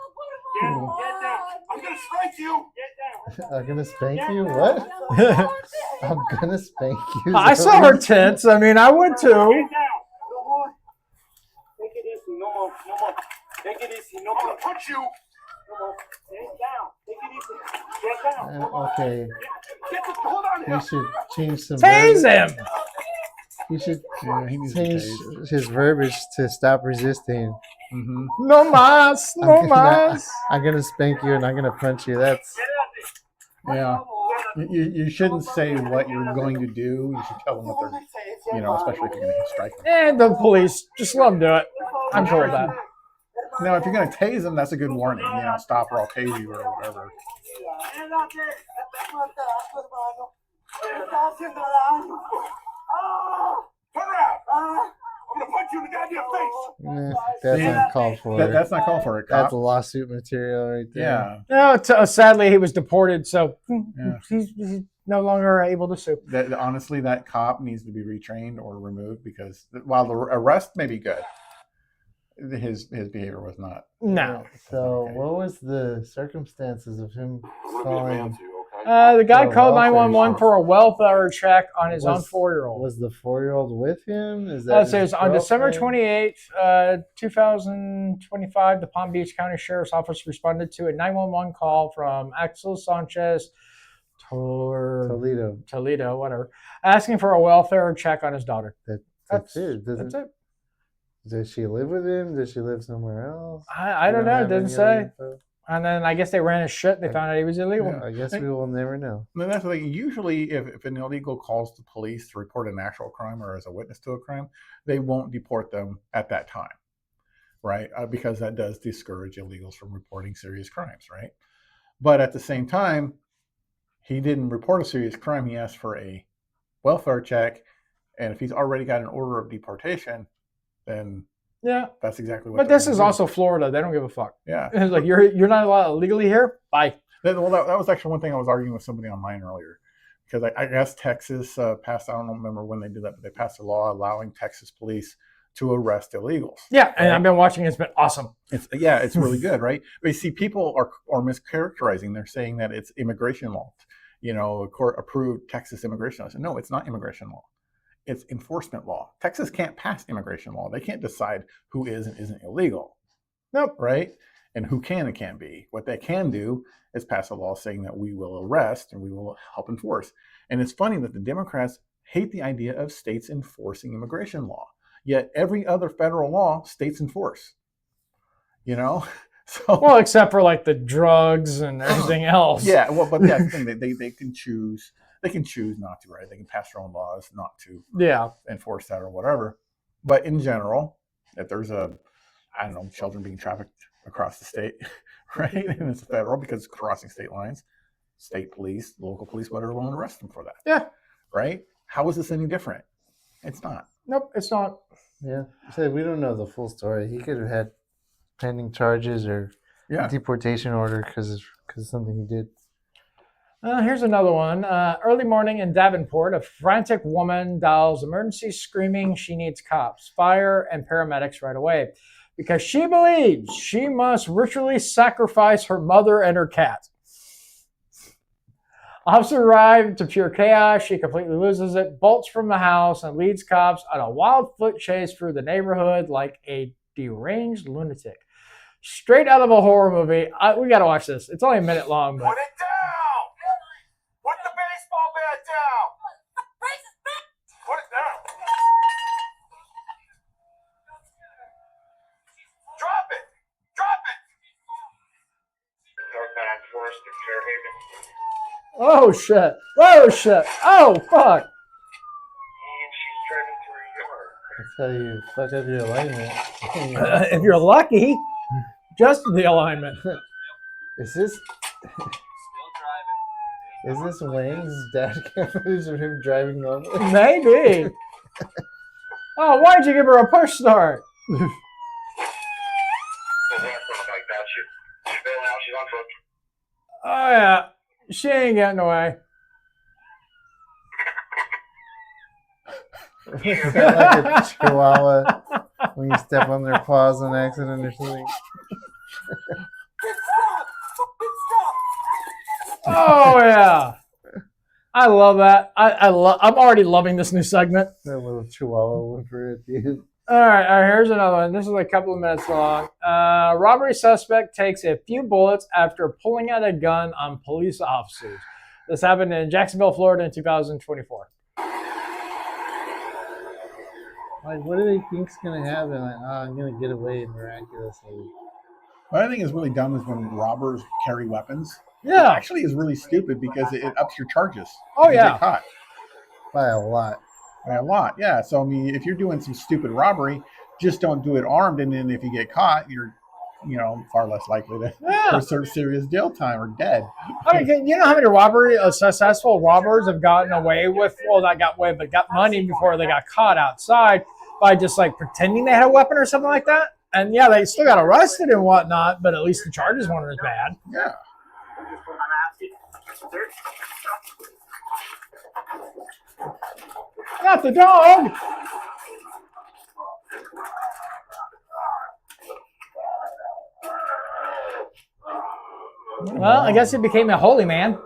Get down. I'm going to spank you. Get down. I'm gonna spank you? What? I'm gonna spank you. I saw her tits. I mean, I would too. Get down. No more. Take it easy. No more. Take it easy. No more. I'm going to punch you. No more. Get down. Take it easy. Get down. Okay. Hold on here. You should change some. Tase him. You should he needs change to his verbiage to stop resisting. Mm-hmm. No mas. No mas. I'm gonna spank you and I'm gonna punch you. That's Yeah. You shouldn't say what you're going to do. You should tell them what they're, especially if you're going to strike them. And the police. Just let them do it. I'm cool with that. Now, if you're going to tase them, that's a good warning. Stop or I'll tase you or whatever. Turn around. I'm going to punch you in the goddamn face. that's See, not called for. That's not called for it. That's lawsuit material right there. Yeah. No, sadly, he was deported, so Yeah. he's no longer able to sue. Honestly, that cop needs to be retrained or removed because while the arrest may be good, his behavior was not. No. So Okay. what was the circumstances of him I'm going to be a man calling? to you, okay? The guy For a called welfare 911 check. for a welfare check on his own Was- 4-year-old. Was the 4-year-old with him? Is that It says his on December girlfriend? 28th, 2025, the Palm Beach County Sheriff's Office responded to a 911 call from Axel Sanchez Toledo, whatever, asking for a welfare check on his daughter. That's it. That's it. Does she live with him? Does she live somewhere else? I don't You know. It have doesn't any say. other info? And then I guess they ran his shit. They found out he was illegal. I guess we will never know. No, that's the thing. Usually, if an illegal calls the police to report an actual crime or as a witness to a crime, they won't deport them at that time, right? Because that does discourage illegals from reporting serious crimes, right? But at the same time, he didn't report a serious crime. He asked for a welfare check, and if he's already got an order of deportation, then Yeah. that's exactly what. But they're this gonna is do. also Florida. They don't give a fuck. Yeah. It's like you're not allowed illegally here. Bye. Well, that was actually one thing I was arguing with somebody online earlier, because I guess Texas passed. I don't remember when they did that, but they passed a law allowing Texas police to arrest illegals. Yeah, and Right? I've been watching. It's been awesome. It's really good, right? But you see, people are mischaracterizing. They're saying that it's immigration law. A court approved Texas immigration law. So, no, it's not immigration law. It's enforcement law. Texas can't pass immigration law. They can't decide who is and isn't illegal. Nope. Right? And who can and can't be. What they can do is pass a law saying that we will arrest and we will help enforce. And it's funny that the Democrats hate the idea of states enforcing immigration law. Yet every other federal law, states enforce. You know? So, well, except for like the drugs and everything else. Yeah, well, but that's the thing. They can choose. They can choose not to, right? They can pass their own laws not to enforce that or whatever. But in general, if there's children being trafficked across the state, right? And it's federal because it's crossing state lines, state police, local police, whatever, will arrest them for that. Yeah. Right? How is this any different? It's not. Nope, it's not. Yeah. So we don't know the full story. He could have had pending charges or deportation order because of something he did. Here's another one. Early morning in Davenport, a frantic woman dials emergency screaming she needs cops, fire, and paramedics right away because she believes she must ritually sacrifice her mother and her cat. Officers arrive to pure chaos. She completely loses it, bolts from the house, and leads cops on a wild foot chase through the neighborhood like a deranged lunatic. Straight out of a horror movie. We got to watch this. It's only a minute long. But... Put it down! Put the baseball bat down! Put it down! Drop it! Drop it! Northbound Forest to Fairhaven. Oh, shit. Oh, shit. Oh, fuck. She's driving through your yard. That's how you fuck up your alignment. If you're lucky, just the alignment. Is this Wayne's dad cam footage of him driving normally? Maybe. Oh, why'd you give her a push start? Oh, yeah. She ain't getting away. Like a chihuahua when you step on their paws on accident or something. Oh, yeah. I love that. I'm already loving this new segment. That little chihuahua whimper at the end. All right, here's another one. This is a couple of minutes long. Robbery suspect takes a few bullets after pulling out a gun on police officers. This happened in Jacksonville, Florida in 2024. Like, what do they think's gonna happen? Like, I'm gonna get away miraculously. What I think is really dumb is when robbers carry weapons. Yeah. It actually is really stupid because it ups your charges. Oh, You yeah. get caught. By a lot. By a lot, yeah. So, I mean, if you're doing some stupid robbery, just don't do it armed. And then if you get caught, you're, far less likely to serve serious jail time or dead. I mean, you know how many successful robbers have gotten away with, well, not got away, but got money before they got caught outside by just like pretending they had a weapon or something like that? And yeah, they still got arrested and whatnot, but at least the charges weren't as bad. Yeah. Not the dog. Well, I guess he became a holy man.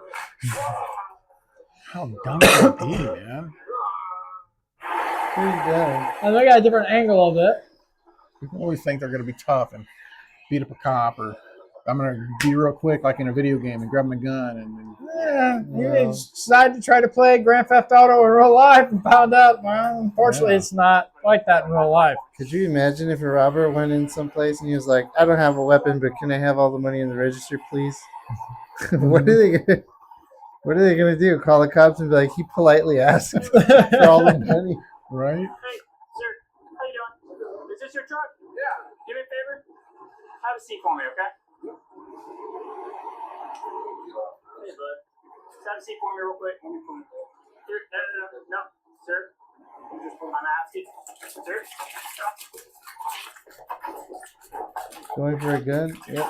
How dumb can it be, man? Pretty dumb. And they got a different angle of it. People always think they're going to be tough and beat up a cop, or I'm going to be real quick like in a video game and grab my gun. And you decided to try to play Grand Theft Auto in real life and found out, well, unfortunately, it's not like that in real life. Could you imagine if a robber went in someplace and he was like, I don't have a weapon, but can I have all the money in the register, please? What are they gonna do? Call the cops and be like, he politely asked for all the money, right? Hey, sir, how you doing? Is this your truck? Yeah. Do me a favor. Have a seat for me, okay? Hey, bud. Just have a seat for me real quick. Sir, no, sir. I'm asking, sir. Going for a gun? Yep.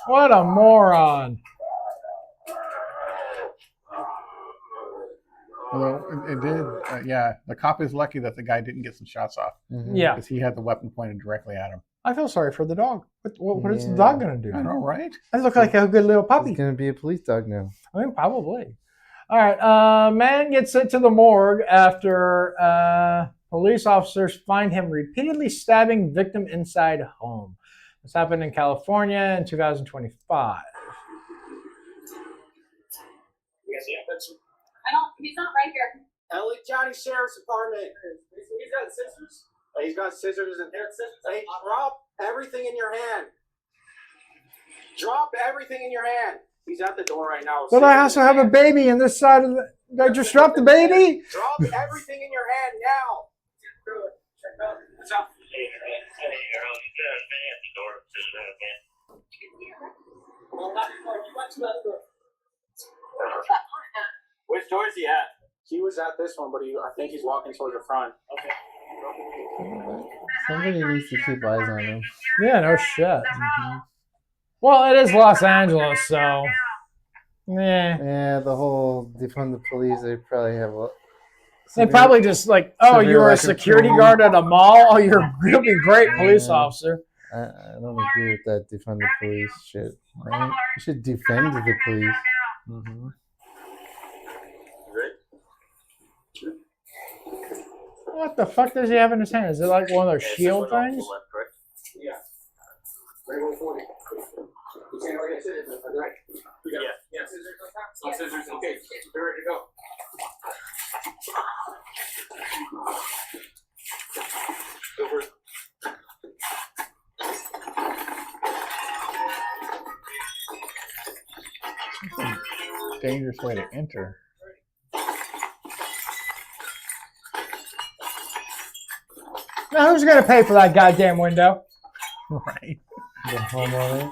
What a moron. Although it did, the cop is lucky that the guy didn't get some shots off. Mm-hmm. Yeah. Because he had the weapon pointed directly at him. I feel sorry for the dog. What is the dog going to do? I know, right? I look like a good little puppy. He's gonna be a police dog now. I mean, probably. All right. Man gets sent to the morgue after police officers find him repeatedly stabbing victim inside home. This happened in California in 2025. You guys see it? He's not right here. LA County Sheriff's Department. He's got scissors. He's got scissors and scissors. Hey, drop everything in your hand. Drop everything in your hand. He's at the door right now. But I also have a baby in this side of the. Did I just drop the baby? Drop everything in your hand now. What's up? Which door is he at? He was at this one, but I think he's walking towards the front. Okay. Somebody needs to keep eyes on him. Yeah, no shit. Well, it is Los Angeles, so. Yeah, the whole defund the police, they probably have a. They probably just like, oh, you were a security guard at a mall? Oh, you'll be a great police officer. I don't agree with that defund the police shit. Right? You should defend the police. Mm-hmm. What the fuck does he have in his hand? Is it like one of those shield things? Yeah. Right, 140. You can't already sit in it, right? Yeah. Scissors. Scissors. Okay. You're ready to go. Over. Dangerous way to enter. Now, who's going to pay for that goddamn window? Right. The homeowner.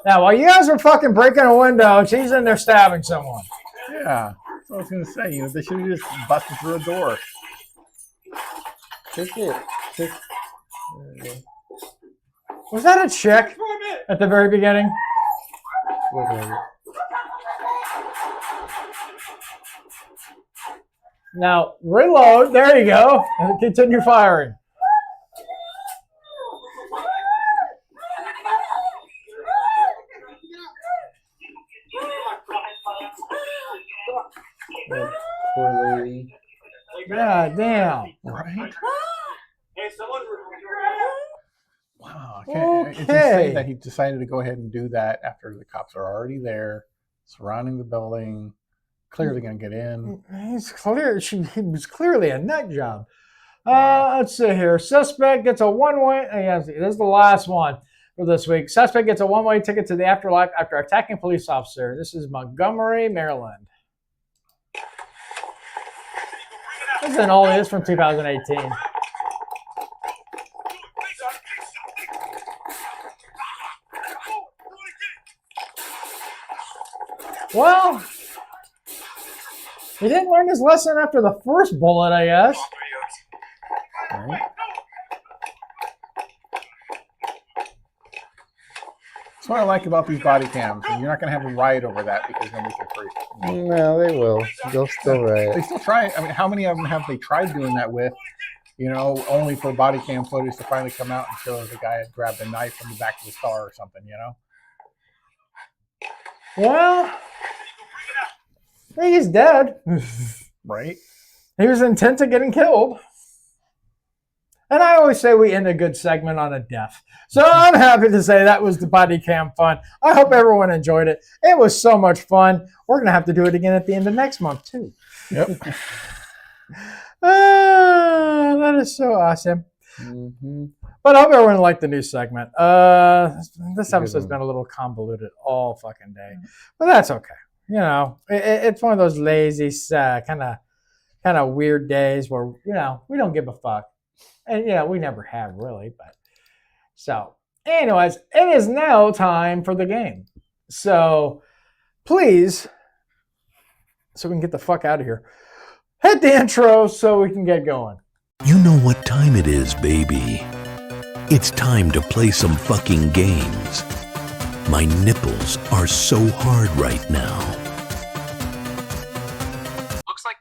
Now, while you guys are fucking breaking a window, she's in there stabbing someone. Yeah. That's what I was going to say. They should have just busted through a door. Take it. Was that a chick at the very beginning? Look at it. Now, reload. There you go. And continue firing. That poor lady. God damn. Right? Hey, someone. Wow. It's insane that he decided to go ahead and do that after the cops are already there, surrounding the building, clearly going to get in. He was clearly a nut job. Let's see here. Suspect gets a one-way. Yes, this is the last one for this week. Suspect gets a one-way ticket to the afterlife after attacking police officer. This is Montgomery, Maryland. This is an oldie. It's from 2018. Well, he didn't learn his lesson after the first bullet, I guess. Right? That's what I like about these body cams. You're not going to have a riot over that because nobody can free. No, they will. They'll still riot. They still try. I mean, how many of them have they tried doing that with? Only for body cam footage to finally come out and show the guy had grabbed a knife from the back of his car or something, Well, he's dead. Right? He was intent to getting killed. And I always say we end a good segment on a death. So I'm happy to say that was the body cam fun. I hope everyone enjoyed it. It was so much fun. We're going to have to do it again at the end of next month, too. Yep. That is so awesome. Mm-hmm. But I hope everyone liked the new segment. This episode's been a little convoluted all fucking day. But that's okay. It's one of those lazy, kind of weird days where, we don't give a fuck. And, we never have really. But so, anyways, it is now time for the game. So, please, so we can get the fuck out of here, hit the intro so we can get going. You know what time it is, baby. It's time to play some fucking games. My nipples are so hard right now. Looks like.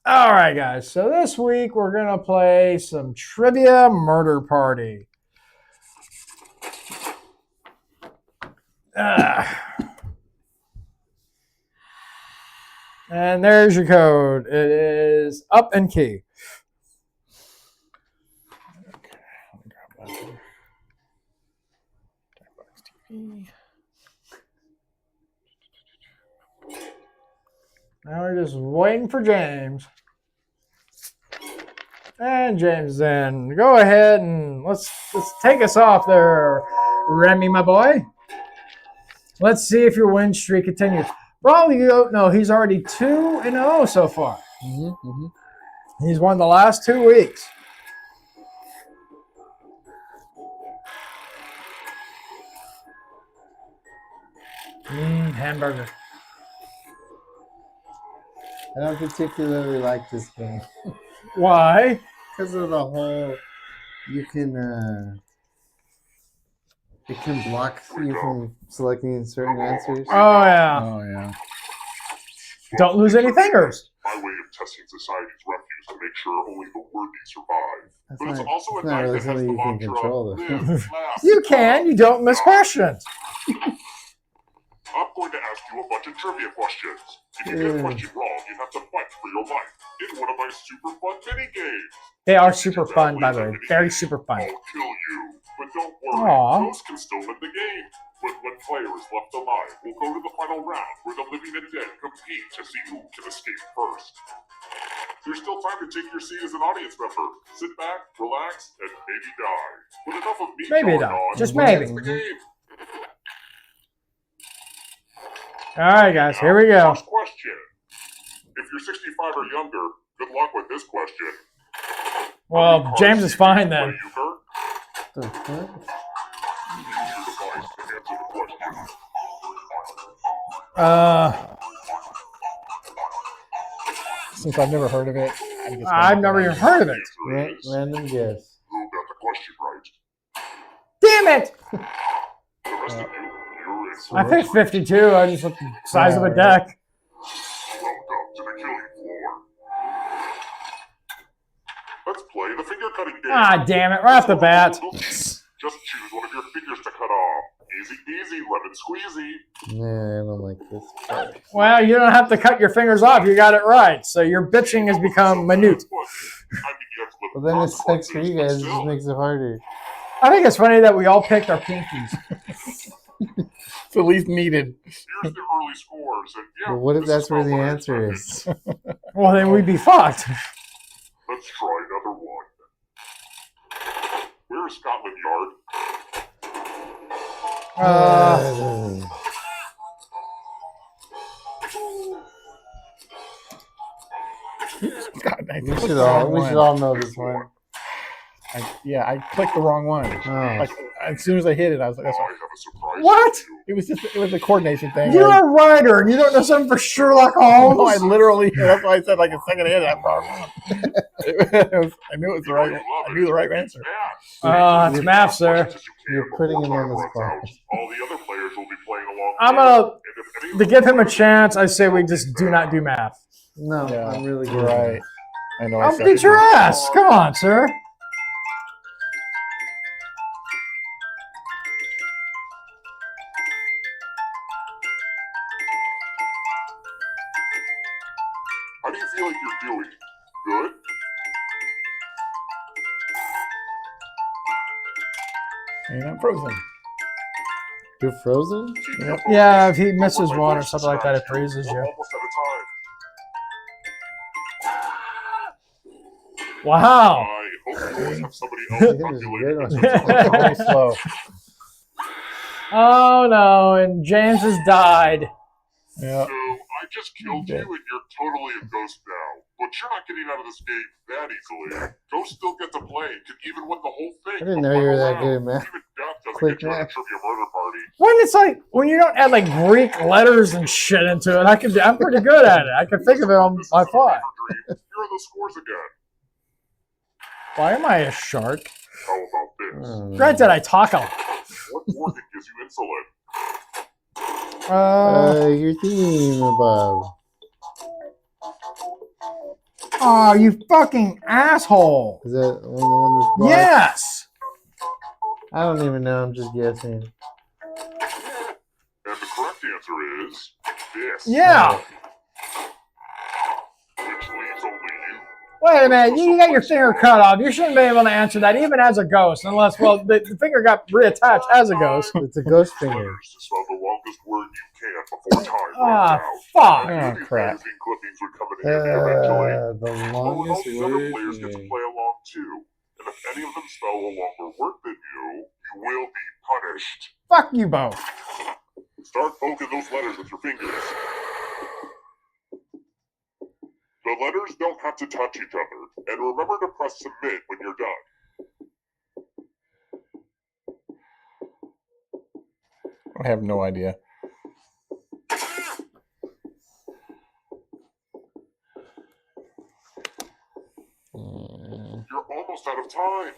All right, guys. So this week we're going to play some Trivia Murder Party. And there's your code. It is up and key. Now we're just waiting for James. And James in. Go ahead and let's take us off there, Remy, my boy. Let's see if your win streak continues. Probably you don't know. He's already 2-0 so far. He's won the last 2 weeks. Hamburger. I don't particularly like this game. Why? Because of the whole, you can, it can block you from selecting certain answers. Oh, yeah. Oh, yeah. Don't lose any fingers. My way of testing society's refuse to make sure only the worthy survive. That's But it's not, also a it's not night really that has something the you can mantra control, of though. live, laugh, You can. You don't miss questions. I'm going to ask you a bunch of trivia questions. If you get a question wrong, you have to fight for your life in one of my super fun mini games. They are super fun, by the way. Very super fun. I'll kill you, but don't worry, Aw. ghosts can still win the game. But when player is left alive, we'll go to the final round where the living and dead compete to see who can escape first. There's still time to take your seat as an audience member. Sit back, relax, and maybe die. But enough of me Maybe going die. on. Just Let's maybe. get the game. All right, guys. Here we go. First question. If you're 65 or younger, good luck with this question. Well, James is fine then. The fuck? Use your device to answer the question. Since I've never heard of it, I'm just I've never even heard of it. Random guess. Who got the question right? Damn it! The rest of you, you're in. I picked 52. I just looked at the size of a deck. Welcome to the killing floor. Let's play the finger cutting game. Ah, damn it. Right off the bat. Just choose one of your fingers to cut off. Easy peasy, lemon squeezy. Nah, I don't like this part. Well, you don't have to cut your fingers off. You got it right. So your bitching has become minute. Well, then it sucks for you guys. It just makes it harder. I think it's funny that we all picked our pinkies. It's at least needed. Here's the early scores. And yeah, But what if this that's is where not the what I answer expected. is? Well, then we'd be fucked. Let's try another one. Where is Scotland Yard? God, I we clicked should the wrong all one. know this one. I clicked the wrong one. Oh. Like as soon as I hit it, I was like, "That's I right." have a surprise What? for you. It was a coordination thing. You're Like, a writer and you don't know something for Sherlock no, I Holmes? literally. That's why I said like a second ahead. That wrong one. I knew it was the right. I knew the right answer. Yeah. It's math, sir. You're putting him on the spot. All the other players will be playing along. I'm too. gonna, And if any to of give them him a players- chance, I say we just do not do math. No, Yeah, I'm really good. You're right. I know. I I'll suck beat at your this. ass. Come on, sir. How do you feel like you're doing? Good? And I'm frozen. You're frozen? Yeah, if he misses one or something like that, it freezes We're you. almost out of time. Wow. I hope you always have somebody else It is populating good this on with Really slow. Oh no, and James has died. Yeah. So I just killed you and you're totally a ghost now. But you're not getting out of this game that easily. Ghosts still get to play and can even win the whole thing. I didn't know you were that good at math. Even death doesn't Quick get you out of math. trivia murder party. When it's like when you don't add like Greek letters and shit into it, I'm pretty good at it. I can think of it on my fly. Here are the scores again. Why am I a shark? How about this? Granted, I talk a lot. What organ gives you insulin? Your theme above. Oh, you fucking asshole. Is that the one that's blocked? Yes. I don't even know. I'm just guessing. And the correct answer is this. Yeah. Which leaves only you. Wait a minute. You got your finger cut off. You shouldn't be able to answer that even as a ghost, unless, well, the finger got reattached as a ghost. It's a ghost finger. Players to solve the longest longest word you can before time runs Ah, out. fuck. And Oh, these crap. magazine clippings would come in handy eventually. The Oh, and all longest these other word. players get to play along too. And if any of them spell a longer word than you will be punished. Fuck you both. Start poking those letters with your fingers. The letters don't have to touch each other. And remember to press submit when you're done. I have no idea. You're almost out of time.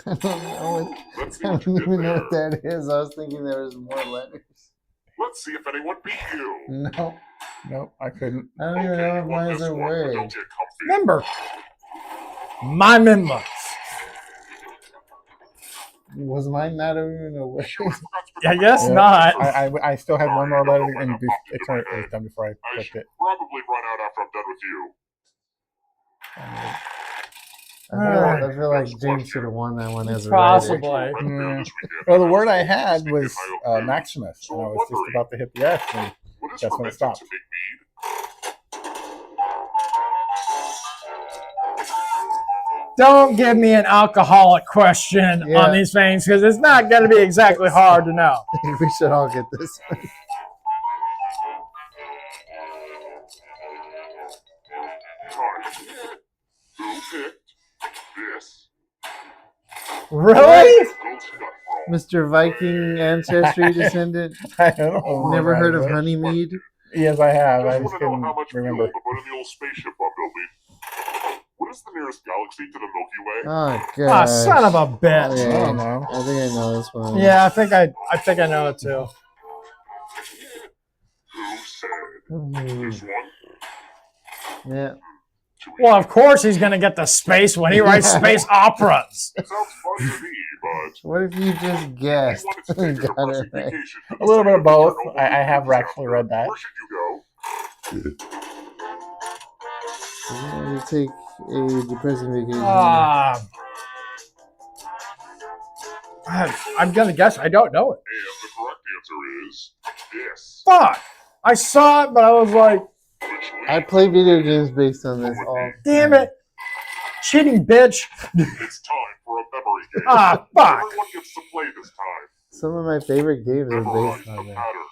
I don't know Let's see I what don't you did even know there. what that is. I was thinking there was more letters. Let's see if anyone beat you. No, Nope, I couldn't. I don't even know if you won mine's this a one, but word. don't get comfy. Remember, my members. Was mine not even a word? Shoot, I forgot to put I the guess microphone not. on. I still had one more letter, and Sorry, it was done before I I clicked should it. probably run out after I'm done with you. I feel like James should have won that one as a Possibly. writer. Right there this weekend. Well, the word I had Speaking was of high oak Maximus, So and I I'm was just wondering, about to hit the S, and what is that's when it fermented stopped. to make mead? Don't give me an alcoholic question Yeah. on these things because it's not going to be exactly hard to know. I think we should all get this one. Fine. Who picked this? Really? Ghost gut roll. Mr. Viking ancestry descendant. I don't know. Never heard of it. honeymead? Yes, I have. I Just just want to know couldn't how much remember. fuel to put in the old spaceship I'm building. What is the nearest galaxy to the Milky Way? Oh, Ah, God. son of a bitch. Okay. I don't know. I think I know this one. Yeah, I think I know it too. Who said Hmm. this one? Yeah. Too Well, easy. of course he's going to get the space when he writes space operas. It sounds fun to me, but What if you just if guessed you wanted to and take a got depressing it right? vacation to A little bit of the site both. Chernobyl I have disaster, actually read that. Where should you go? If you want to take a depressing vacation. I'm going to guess. I don't know it. And the correct answer is this. Fuck. I saw it, but I was like, Which I leads play video games based on this all. damn it. Cheating bitch. it's time for a memory game. Ah, fuck. Everyone gets to play this time. Some of my favorite games are Memorize based the on that. pattern.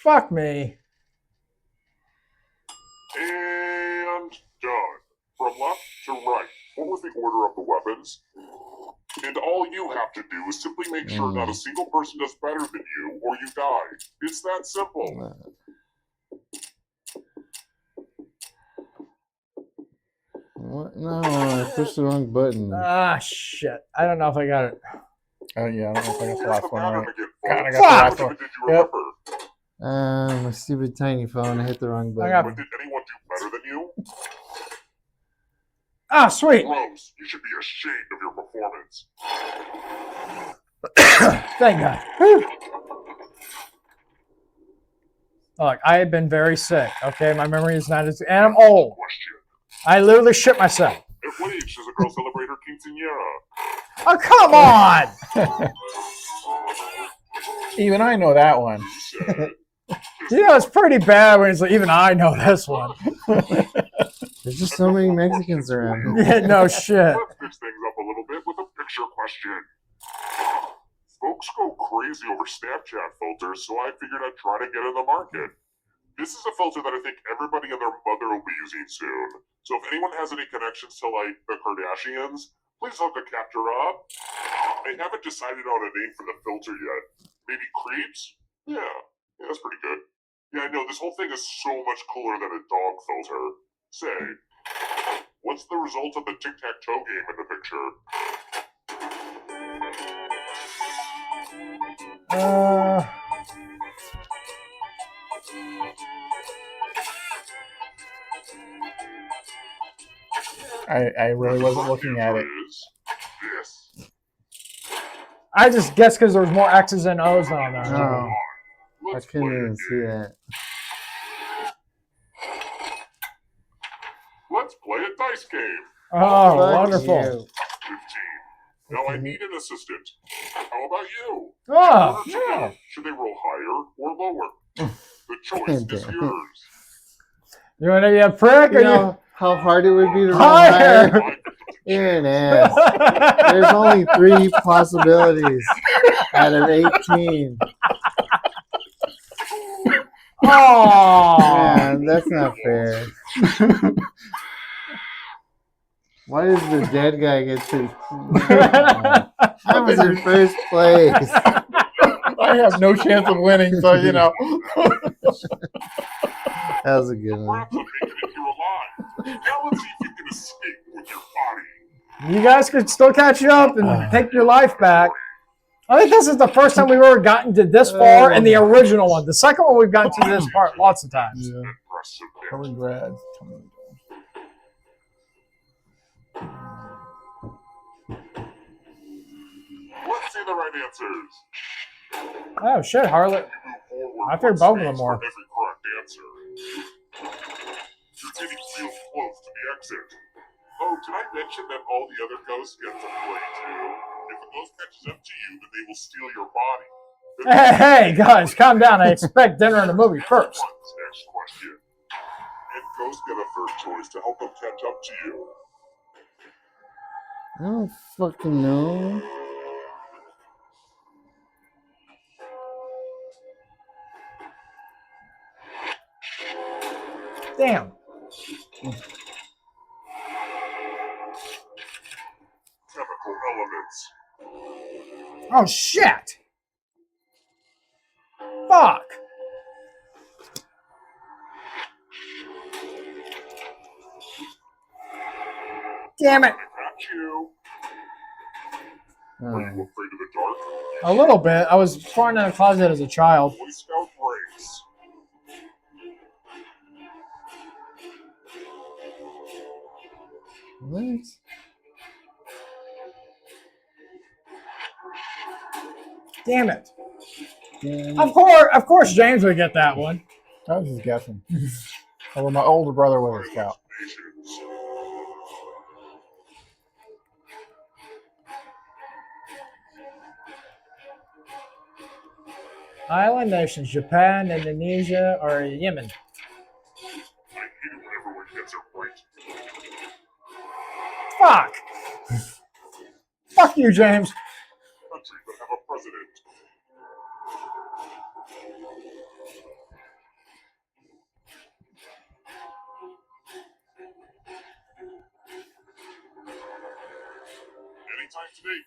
Fuck me. And done. From left to right. What was the order of the weapons? And all you have to do is simply make sure not a single person does better than you, or you die. It's that simple. What? No, I pushed the wrong button. Ah, shit. I don't know if I got it. Oh, yeah, I don't know if I got the Here's last the one pattern right. again, God, I folks. got the Fuck! last Which of one. it did you Yep. remember? My stupid tiny phone. I hit the wrong button. got- But did anyone do better than you? Ah, sweet. Gross. You should be ashamed of your performance. Thank God. Whew. Look, I have been very sick. Okay, my memory is not as, and I'm old. Question. I literally shit myself. At what age does a girl celebrate her quinceañera? Oh, come on! Even I know that one. You said. You know, it's pretty bad when it's like, even I know this one. There's just so many Mexicans around. Yeah, no shit. Let's mix things up a little bit with a picture question. Folks go crazy over Snapchat filters, so I figured I'd try to get in the market. This is a filter that I think everybody and their mother will be using soon. So if anyone has any connections to, like, the Kardashians, please hook a capture up. I haven't decided on a name for the filter yet. Maybe Creeps? Yeah, that's pretty good. Yeah, I know, this whole thing is so much cooler than a dog filter. Say, what's the result of the tic-tac-toe game in the picture? I really wasn't looking at it. Is this. I just guess because there was more X's and O's on there. Oh, I Let's couldn't play a even see game. that. Let's play a dice game. Oh, Fuck wonderful. you. 15. Now I need an assistant. How about you? Oh, Should they roll higher or lower? The choice is yours. you want to be a prick or You know how hard it would be to roll Higher. higher? You're an ass. There's only 3 possibilities out of 18. Oh, Man, that's not fair. Why does the dead guy get to? I was in first place. I have no chance of winning, so you know. That was a good one. Perhaps I'm making it here alive. Now let's see if you can escape with your body. you guys could still catch up and take your life back. I think this is the first time we've ever gotten to this far in the original one. The second one we've gotten to this part lots of times. Yeah. Impressive. Early grads. Let's see the right answers. Oh shit, Harlot. I figured both of them were. Every correct answer. You're getting real close to the exit. Oh, did I mention that all the other ghosts get to play too? If a ghost catches up to you, then they will steal your body. Hey, guys, calm down. I expect dinner and a movie first. Next question. And ghosts get a third choice to help them catch up to you. I don't fucking know. Damn. Chemical elements. Oh shit. Fuck. Damn it. Got you. Are you afraid of the dark? A little bit. I was born in a closet as a child. Boy Scout breaks. What? Damn it. Damn. Of course James would get that one. I was just guessing. Although my older brother was a scout. Nations. Island nations, Japan, Indonesia, or Yemen. I hate it when everyone gets it right. Fuck. Fuck you, James. Countries that have a president. Anytime today.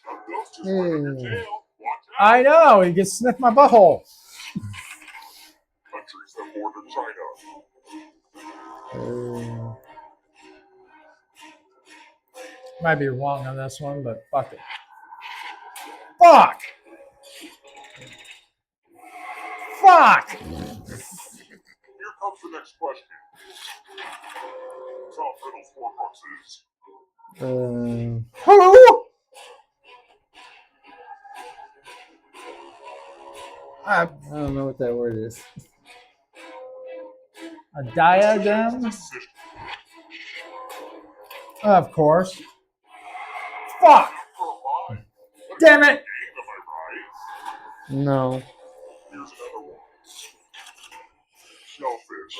A ghost is right on your Hey. tail. Watch out. I know. He gets sniffed my butthole. Countries that border China. Might be wrong on this one, but fuck it. Fuck. Fuck. Here comes the next question. Top riddles Horcruxes. Who? I don't know what that word is. A diadem? Of course. Fuck! Damn it! No. Here's another one. Shellfish.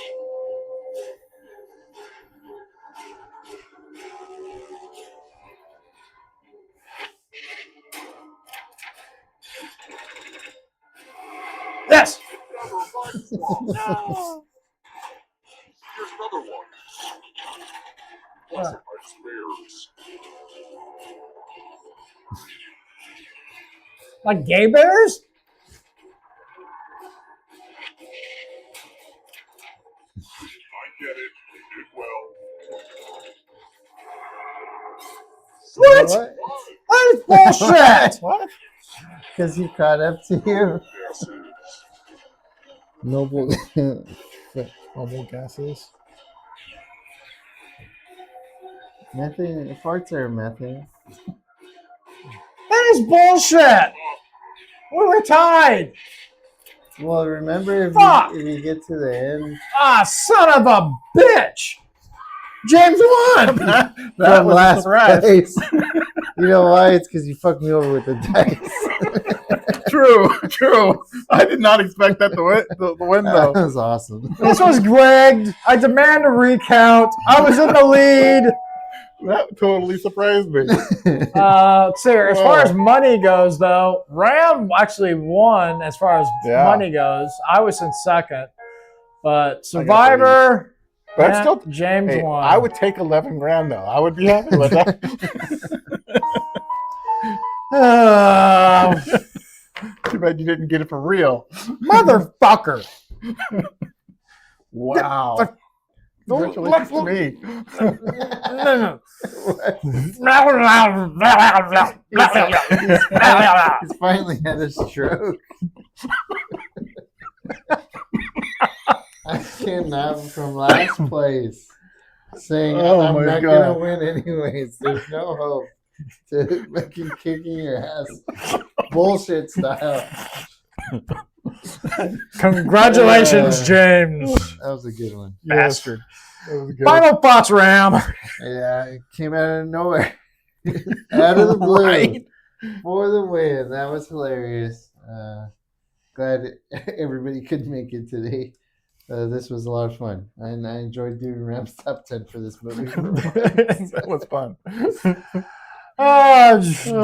Yes! No. Here's another one. Classified bears. Like gay bears? I get it. You did well. What? What? That is bullshit! What? Because he caught up to you. Gases. Noble. Noble gases. Methane. Farts are methane. That is bullshit! We were tied! Well, remember Fuck! if you get to the end Ah, son of a bitch! James won! that from was a last surprise. place. You know why? It's because you fucked me over with the dice. True. I did not expect that to win That though. was awesome. This was rigged. I demand a recount. I was in the lead. That totally surprised me. So as far as money goes, though, Ram actually won as far as money goes. I was in second. But Survivor, But that's still James won. I would take 11 grand though. I would be happy with that. Too bad you didn't get it for real. Motherfucker. Wow. Congratulations to me. He's finally had a stroke. I cannot from last place saying I'm not going to win anyways. There's no hope to fucking kicking your ass. Bullshit style. Congratulations, James. That was a good one. Bastard. That was good. Final thoughts, Ram. Yeah, it came out of nowhere. Out of the blue. Right. For the win. That was hilarious. Glad everybody could make it today. This was a lot of fun. And I enjoyed doing Ram's top 10 for this movie. That was fun.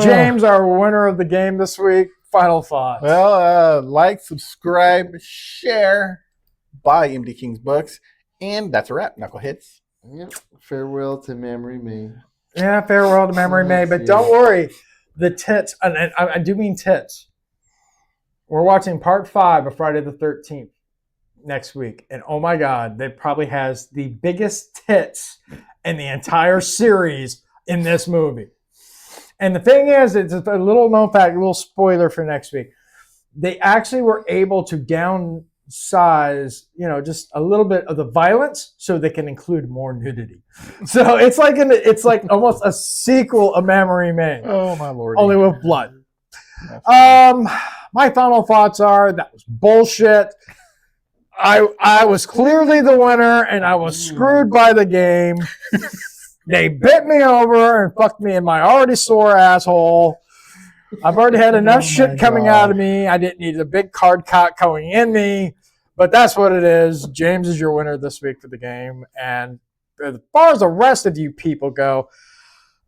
James, our winner of the game this week. Final thoughts. Well, like, subscribe, share, buy MD King's books, and that's a wrap, Knuckleheads. Yep. Farewell to Mammary May. Yeah, farewell to Mammary May. But don't worry, the tits, and I do mean tits. We're watching part 5 of Friday the 13th next week. And oh my God, that probably has the biggest tits in the entire series in this movie. And the thing is, it's a little known fact, a little spoiler for next week. They actually were able to downsize, just a little bit of the violence so they can include more nudity. So it's like almost a sequel of Mammary May. Oh my Lord. Only with blood. My final thoughts are that was bullshit. I was clearly the winner and I was screwed by the game. They bit me over and fucked me in my already sore asshole. I've already had enough shit coming out of me. I didn't need a big card cock going in me. But that's what it is. James is your winner this week for the game. And as far as the rest of you people go,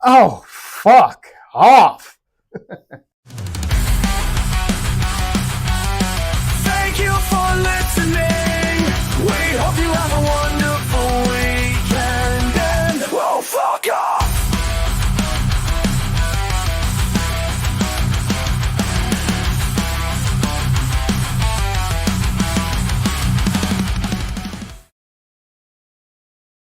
oh, fuck off. Thank you for listening. We hope you have a